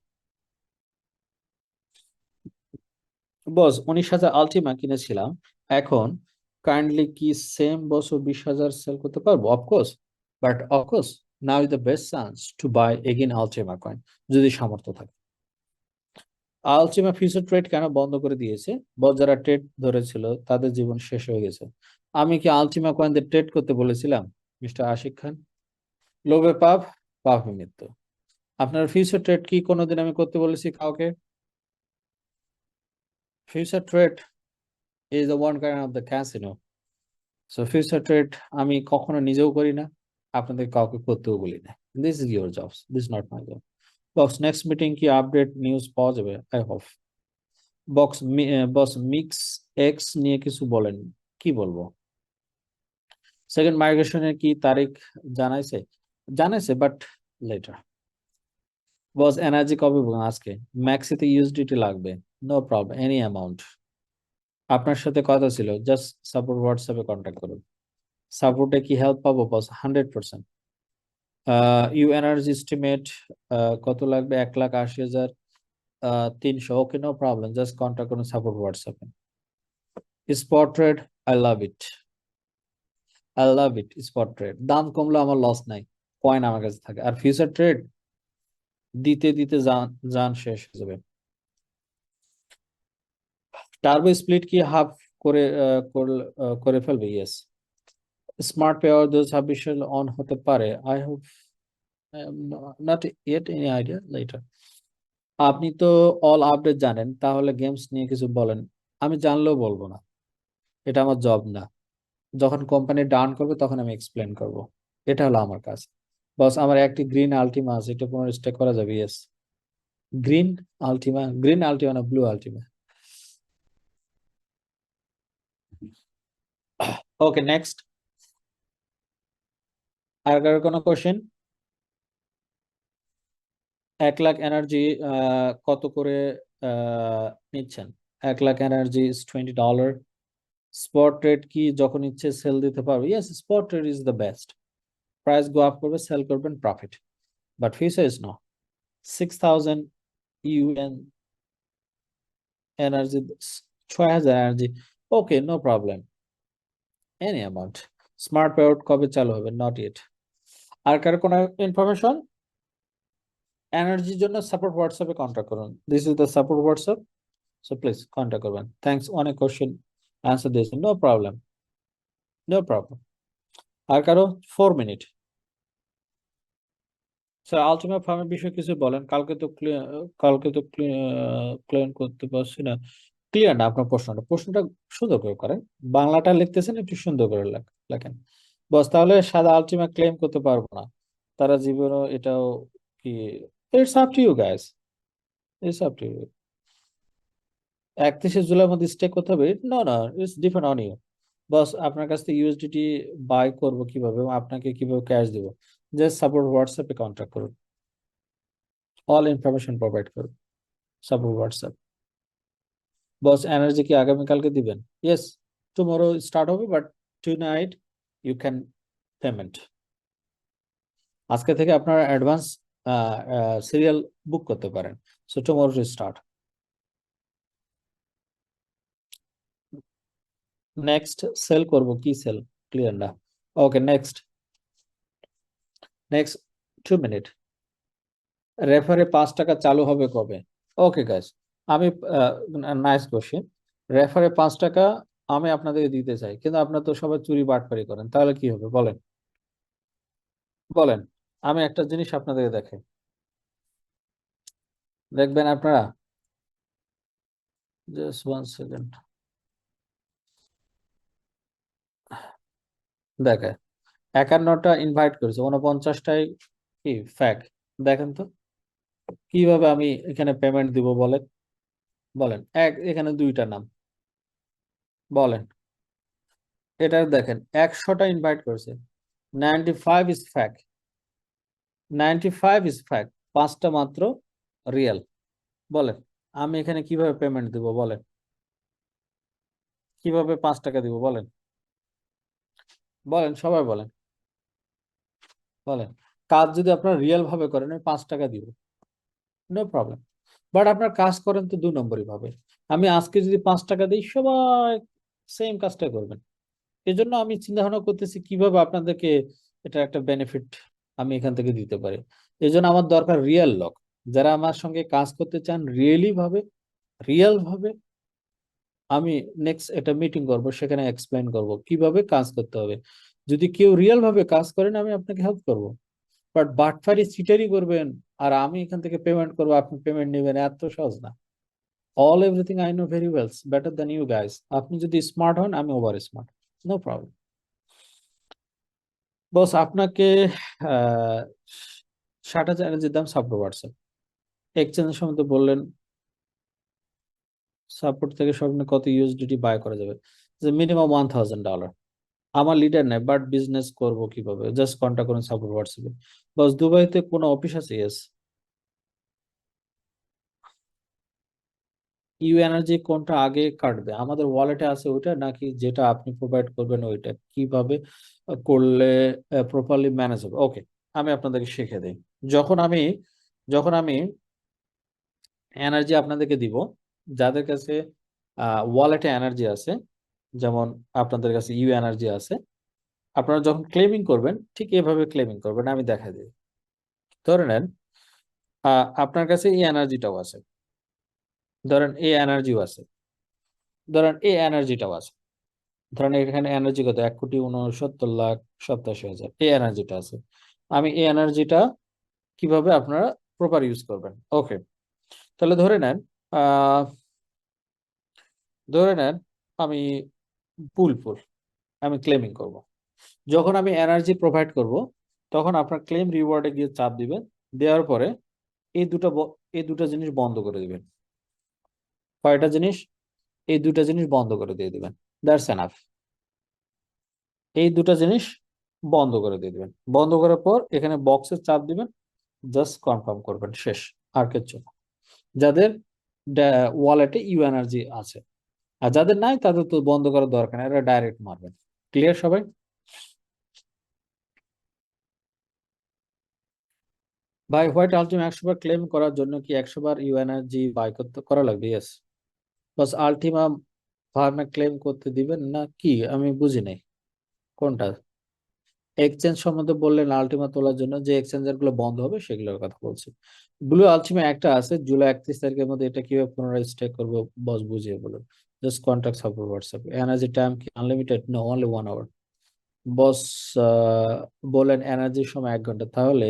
বস 19,000 আলটিমা কিনেছিলাম, এখন কাইন্ডলি কি সেম বছর 20,000 সেল করতে পারবো? Of course, but of course now is the best chance to buy again Ultima coin, যদি সামর্থ্য থাকে। আলটিমা ফিউচার ট্রেড কেন বন্ধ করে দিয়েছে? বস যারা ট্রেড ধরেছিল তাদের জীবন শেষ হয়ে গেছে। আমি কি আলটিমা কয়েনদের ট্রেড করতে বলেছিলাম মিস্টার আশিক খান? লোভে পাপ, পাপে মৃত্যু। আপনার ফিউচার ট্রেড কি কোনোদিন আমি করতে বলেছি কাউকে? Future trade is the one kind of the casino. So future trade আমি কখনো নিজেও করি না, আপনাদের কাউকে করতেও বলি না। This is your jobs, this not my job. Box next meeting কি আপডেট নিউজ পাওয়া যাবে? I hope. Boss mix x নিয়ে কিছু বলেন। কি বলবো? সেকেন্ড মাইগ্রেশনের কি তারিখ জানাইছে? জানাইছে, বাট লেটার। বস এনার্জি কবে? আজকে। ম্যাক্সিতে ইউএসডিটি লাগবে, নো প্রবলেম, এনি অ্যামাউন্ট। আপনার সাথে কথা ছিল, জাস্ট সাপোর্ট হোয়াটসঅ্যাপে কন্ট্যাক্ট করুন। সাপোর্টে কি হেল্প পাবো? বস 100%। ইউ এনার্জি এস্টিমেট কত লাগবে? 1,80,300। Okay no problem, just contact করুন সাপোর্ট হোয়াটসঅ্যাপে। Spot trade, I love it, spot trade দাম কমলে আমার লস নাই, কয়েন আমার কাছে থাকে। আর ফিউচার ট্রেড দিতে দিতে যান শেষ হয়ে যাবে। টার্বো স্প্লিট কি হাফ করে করে ফেলবে? ইয়েস। স্মার্ট পেয়ার 2026 সালে অন হতে পারে, I hope, not yet, any idea, letter. আপনি তো অল আপডেট জানেন, তাহলে গেমস নিয়ে কিছু বলেন। আমি জানলেও বলবো না, এটা আমার জব না। যখন কোম্পানি ডাউন করবে তখন আমি এক্সপ্লেন করব, এটা হলো আমার কাজ। বস আমার একটি গ্রিন আলটিমা আছে, এটা পুনর স্টেক করা যাবে? ইয়েস। গ্রিন আলটিমা না ব্লু আলটিমা? ওকে নেক্সট, আর কারো কোনো কোশ্চেন? 1,00,000 এনার্জি কত করে নিচ্ছেন? 1,00,000 এনার্জি ইজ $20। স্পট রেট কি যখন ইচ্ছে সেল দিতে পারবে? Yes, spot rate is the best. Price go up করবে, সেল করবেন, profit, but future is no. 6,000 UN energy, 6,000 energy, okay no problem. Any amount. Smart payout কবে চালু হবে? Not yet. আর কার কোনো ইনফরমেশন? এনার্জির জন্য সাপোর্ট হোয়াটসঅ্যাপে কন্ট্যাক্ট করুন। This is the support WhatsApp, so please contact করবেন। থ্যাংকস, অনেক কোশ্চেন অ্যান্সার দিয়েছেন, নো প্রবলেম, নো প্রবলেম। আর কারো 4 মিনিট। স্যার আলটিমেট ফার্মের বিষয়ে কিছু বলেন। কালকে তো ক্লিয়ার করতে পারছি না। ক্লিয়ার না আপনার প্রশ্নটা সুন্দর করে করেন। বাংলাটা লিখতেছেন, একটু সুন্দর করে লেখেন। বস, তাহলে সাদা আলটিমেট ক্লেম করতে পারবো না, তারা জীবনও এটাও কি? It's up to you guys, it's up to you. 31শে জুলাইয়ের মধ্যে স্টে করতে হবে? না না, it's depend on you. Boss, আপনার কাছ থেকে ইউএসডিটি বাই করবো কিভাবে এবং আপনাকে কিভাবে ক্যাশ দিব? জাস্ট সাপোর্ট হোয়াটসঅ্যাপে কন্ট্যাক্ট করুন, অল ইনফরমেশন প্রোভাইড করুন, সাপোর্ট হোয়াটসঅ্যাপ। বস, এনার্জি কি আগামীকালকে দিবেন? ইয়েস, টুমরো স্টার্ট হবে, but tonight you can payment. আজকে থেকে আপনারা অ্যাডভান্স সিরিয়াল বুক করতে পারেন। So tomorrow to start. Next sell করব, কি সেল? ক্লিয়ার না। ওকে, নেক্সট 2 মিনিট। রেফারে 5 টাকা চালু হবে কবে? ওকে গাইস, আমি নাইস কোশ্চেন। রেফারে 5 টাকা আমি আপনাদেরকে দিতে চাই, কিন্তু আপনারা তো সবাই চুরি বাটপারি করেন, তাহলে কি হবে বলেন? বলেন, আমি একটা জিনিস আপনাদেরকে দেখাই, দেখবেন আপনারা। Just 1 second. দেখে 51টা ইনভাইট করেছে, 49টাই কি ফ্যাক? দেখেন তো কিভাবে আমি এখানে পেমেন্ট দিব বলেন? বলেন, এখানে 2টা নাম, বলেন। এটা দেখেন 100টা ইনভাইট করেছে, 95 ইজ ফ্যাক, 95 ইজ ফ্যাক, 5টা মাত্র রিয়েল। বলেন, আমি এখানে কিভাবে পেমেন্ট দিব বলেন? কিভাবে 5 টাকা দিব বলেন? বলেন, সবাই বলেন, বলেন। কাজ যদি আপনারা রিয়েল ভাবে করেন, আমি 5 টাকা দিব, নো প্রবলেম। বাট আপনার কাজ করেন তো 2 নম্বরই ভাবে। আমি আজকে যদি 5 টাকা দিই, সবাই সেম কাজটা করবেন। এই জন্য আমি চিন্তা ভাবনা করতেছি কিভাবে আপনাদেরকে এটা একটা বেনিফিট আমি এখান থেকে দিতে পারি। এই জন্য আমার দরকার রিয়েল লোক, যারা আমার সঙ্গে কাজ করতে চান রিয়েল ভাবে। আমি নেক্সট একটা মিটিং করব, সেখানে এক্সপ্লেন করব কিভাবে কাজ করতে হবে। যদি কেউ রিয়েল ভাবে কাজ করেন, আমি আপনাকে হেল্প করব। বাট বাটফারি চিটারি করবেন আর আমি এখান থেকে পেমেন্ট করবো, আপনি পেমেন্ট নেবেন, এত সহজ না। Everything I know very well, better than you guys. আপনি যদি স্মার্ট হন, আমি over smart, no problem. Boss, আপনাকে 60,000 এনার্জির দাম সাপোর্ট হোয়াটসঅ্যাপ। এক্সচেঞ্জের সময় তো বললেন সাপোর্ট থেকে সর্বনিম্ন কত ইউএসডিটি বাই করা যাবে? যে মিনিমাম $1,000। আমার লিডার নেই, বাট বিজনেস করব কিভাবে? জাস্ট কন্টাক্ট করুন সাপোর্ট হোয়াটসঅ্যাপে। বস, দুবাইতে কোনো অফিস আছে? ইয়েস। ইউ এনার্জি কোনটা আগে কাটবে? আমাদের ওয়ালেটে আছে ওইটা, নাকি যেটা আপনি প্রোভাইড করবেন ওইটা? কিভাবে করলে প্রপারলি ম্যানেজ হবে? ওকে, আমি আপনাদেরকে শিখে দিই। যখন আমি এনার্জি আপনাদেরকে দিব, যাদের কাছে ওয়ালেটে এনার্জি আছে, যেমন আপনাদের কাছে ইউ এনার্জি আছে, আপনারা যখন ক্লেমিং করবেন ঠিক এভাবে ক্লেমিং করবেন, আমি দেখা দিই। ধরে নেন আপনার কাছে এই এনার্জিটাও আছে, ধরেন এই এনার্জিও আছে, ধরেন এই এনার্জিটাও আছে। ধরেন এখানে এনার্জি কত? 1,69,70,87,000 এই এনার্জিটা আছে। আমি এই এনার্জিটা কিভাবে আপনারা প্রপার ইউজ করবেন? ওকে, তাহলে আহ ধরে নেন আমি পুল আমি ক্লেমিং করব। যখন আমি এনার্জি প্রোভাইড করব, তখন আপনার ক্লেম রিওয়ার্ডে গিয়ে চাপ দিবেন, দেওয়ার পরে এই দুটো জিনিস বন্ধ করে দিবেন। কয়টা জিনিস? এই দুটো জিনিস বন্ধ করে দিয়ে দিবেন, দ্যাটস এনাফ। এই দুটো জিনিস বন্ধ করে দিয়ে দিবেন, বন্ধ করার পর এখানে বক্সে চাপ দিবেন, জাস্ট কনফার্ম করবেন, শেষ। আর কিচ্ছু না। যাদের ওয়ালেটে ইউ এনার্জি আছে, আর যাদের নাই তাদের তো বন্ধ করার দরকার নেই, এরা ডাইরেক্ট মারবেন। ক্লিয়ার সবাই? ভাই, হোয়াইট আলটিম 100 বার ক্লেম করার জন্য কি 100 বার ইউ এনার্জি বাই করা লাগবে? ইয়েস। বাস আলটিমা ফার্মে ক্লেম করতে দিবেন না কি? আমি বুঝি নাই। কোনটা? এক্সচেঞ্জ সম্বন্ধে বললেন আলটিমা তোলার জন্য যে এক্সচেঞ্জার গুলো বন্ধ হবে সেগুলোর কথা বলছি। ব্লু আলটিমা একটা আছে জুলাই 31 তারিখের মধ্যে, এটা কিভাবে পুনরায় স্টেক করবো বস বুঝিয়ে বলুন। Just contact support WhatsApp. Energy time কি unlimited? No, only 1 hour. Boss বলেন এনার্জির সময় 1 ঘন্টা, তাহলে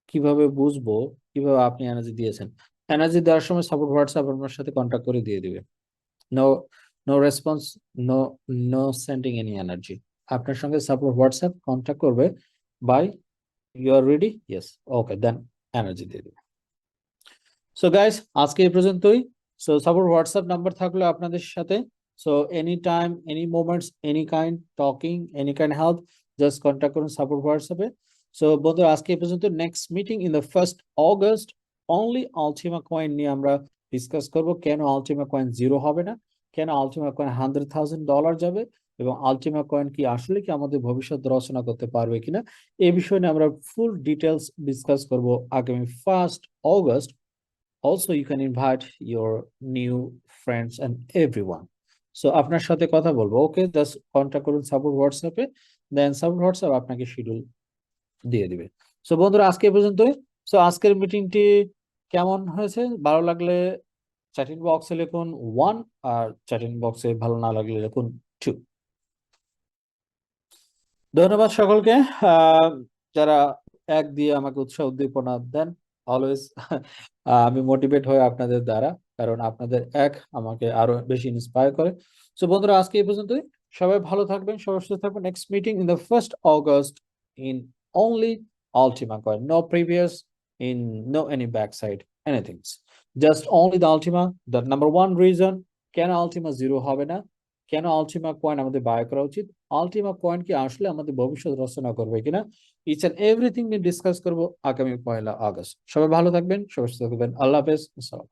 কিভাবে বুঝবো কিভাবে আপনি এনার্জি দিয়েছেন? এনার্জি দেওয়ার সময় সাপোর্ট হোয়াটসঅ্যাপ আপনার সাথে কন্ট্যাক্ট করে দিয়ে দিবে। No, no response, no, no sending any energy. আপনার সঙ্গে সাপোর্ট হোয়াটসঅ্যাপ কন্ট্যাক্ট করবে by you are ready, yes, okay, then energy দিয়ে দিবে। সো গাইস, আজকে এই পর্যন্তই। সো সাপোর্ট হোয়াটসঅ্যাপ নাম্বার থাকলো আপনাদের সাথে। So any time, any moments, any kind talking, any kind help, just contact করুন সাপোর্ট হোয়াটসঅ্যাপে। সো বন্ধুরা, আজকে এই পর্যন্ত। Next meeting in the 1st August only Ultima coin নিয়ে আমরা ডিসকাস করব। কেন আলটিমা কয়েন জিরো হবে না, কেন আলটিমা কয়েন $100,000 যাবে, এবং আলটিমা কয়েন কি আসলে কি আমাদের ভবিষ্যৎ রচনা করতে পারবে কিনা, এই বিষয় নিয়ে আমরা ফুল ডিটেলস ডিসকাস করব আগামী 1st August. Also, you can invite your new friends and everyone. So আপনার সাথে কথা বলবো, ওকে, জাস্ট কন্ট্যাক্ট করুন সাপোর্ট হোয়াটসঅ্যাপে, দেন সাপোর্ট হোয়াটসঅ্যাপ আপনাকে শিডিউল দিয়ে দিবে। সো বন্ধুরা, আজকে এ পর্যন্তই। সো আজকের মিটিংটি কেমন হয়েছে, ভালো লাগলে চ্যাটিং বক্সে লিখুন 1, আর চ্যাটিং বক্সে ভালো না লাগলে লিখুন 2। ধন্যবাদ সকলকে, যারা 1 দিয়ে আমাকে উৎসাহ উদ্দীপনা দেন। অলওয়েজ আমি মোটিভেট হই আপনাদের দ্বারা, কারণ আপনাদের 1 আমাকে আরো বেশি ইন্সপায়ার করে। সো বন্ধুরা, আজকে এই পর্যন্তই। সবাই ভালো থাকবেন, সবাই সুস্থ থাকবেন। Next meeting in the 1st August in only Ultima coin, no previous, in no any back side anything, just only the Ultima. The number 1 reason কেন আলটিমা জিরো হবে না, কেন আলটিমা কয়েন আমাদের বাই করা উচিত, আলটিমা কয়েন কি আসলে আমাদের ভবিষ্যৎ রচনা করবে কিনা, ইচ এন্ড এভরিথিং নিয়ে ডিসকাস করবো আগামী 1 আগস্ট। সবাই ভালো থাকবেন, সবাই সুস্থ থাকবেন। আল্লাহ হাফেজ, আসসালাম।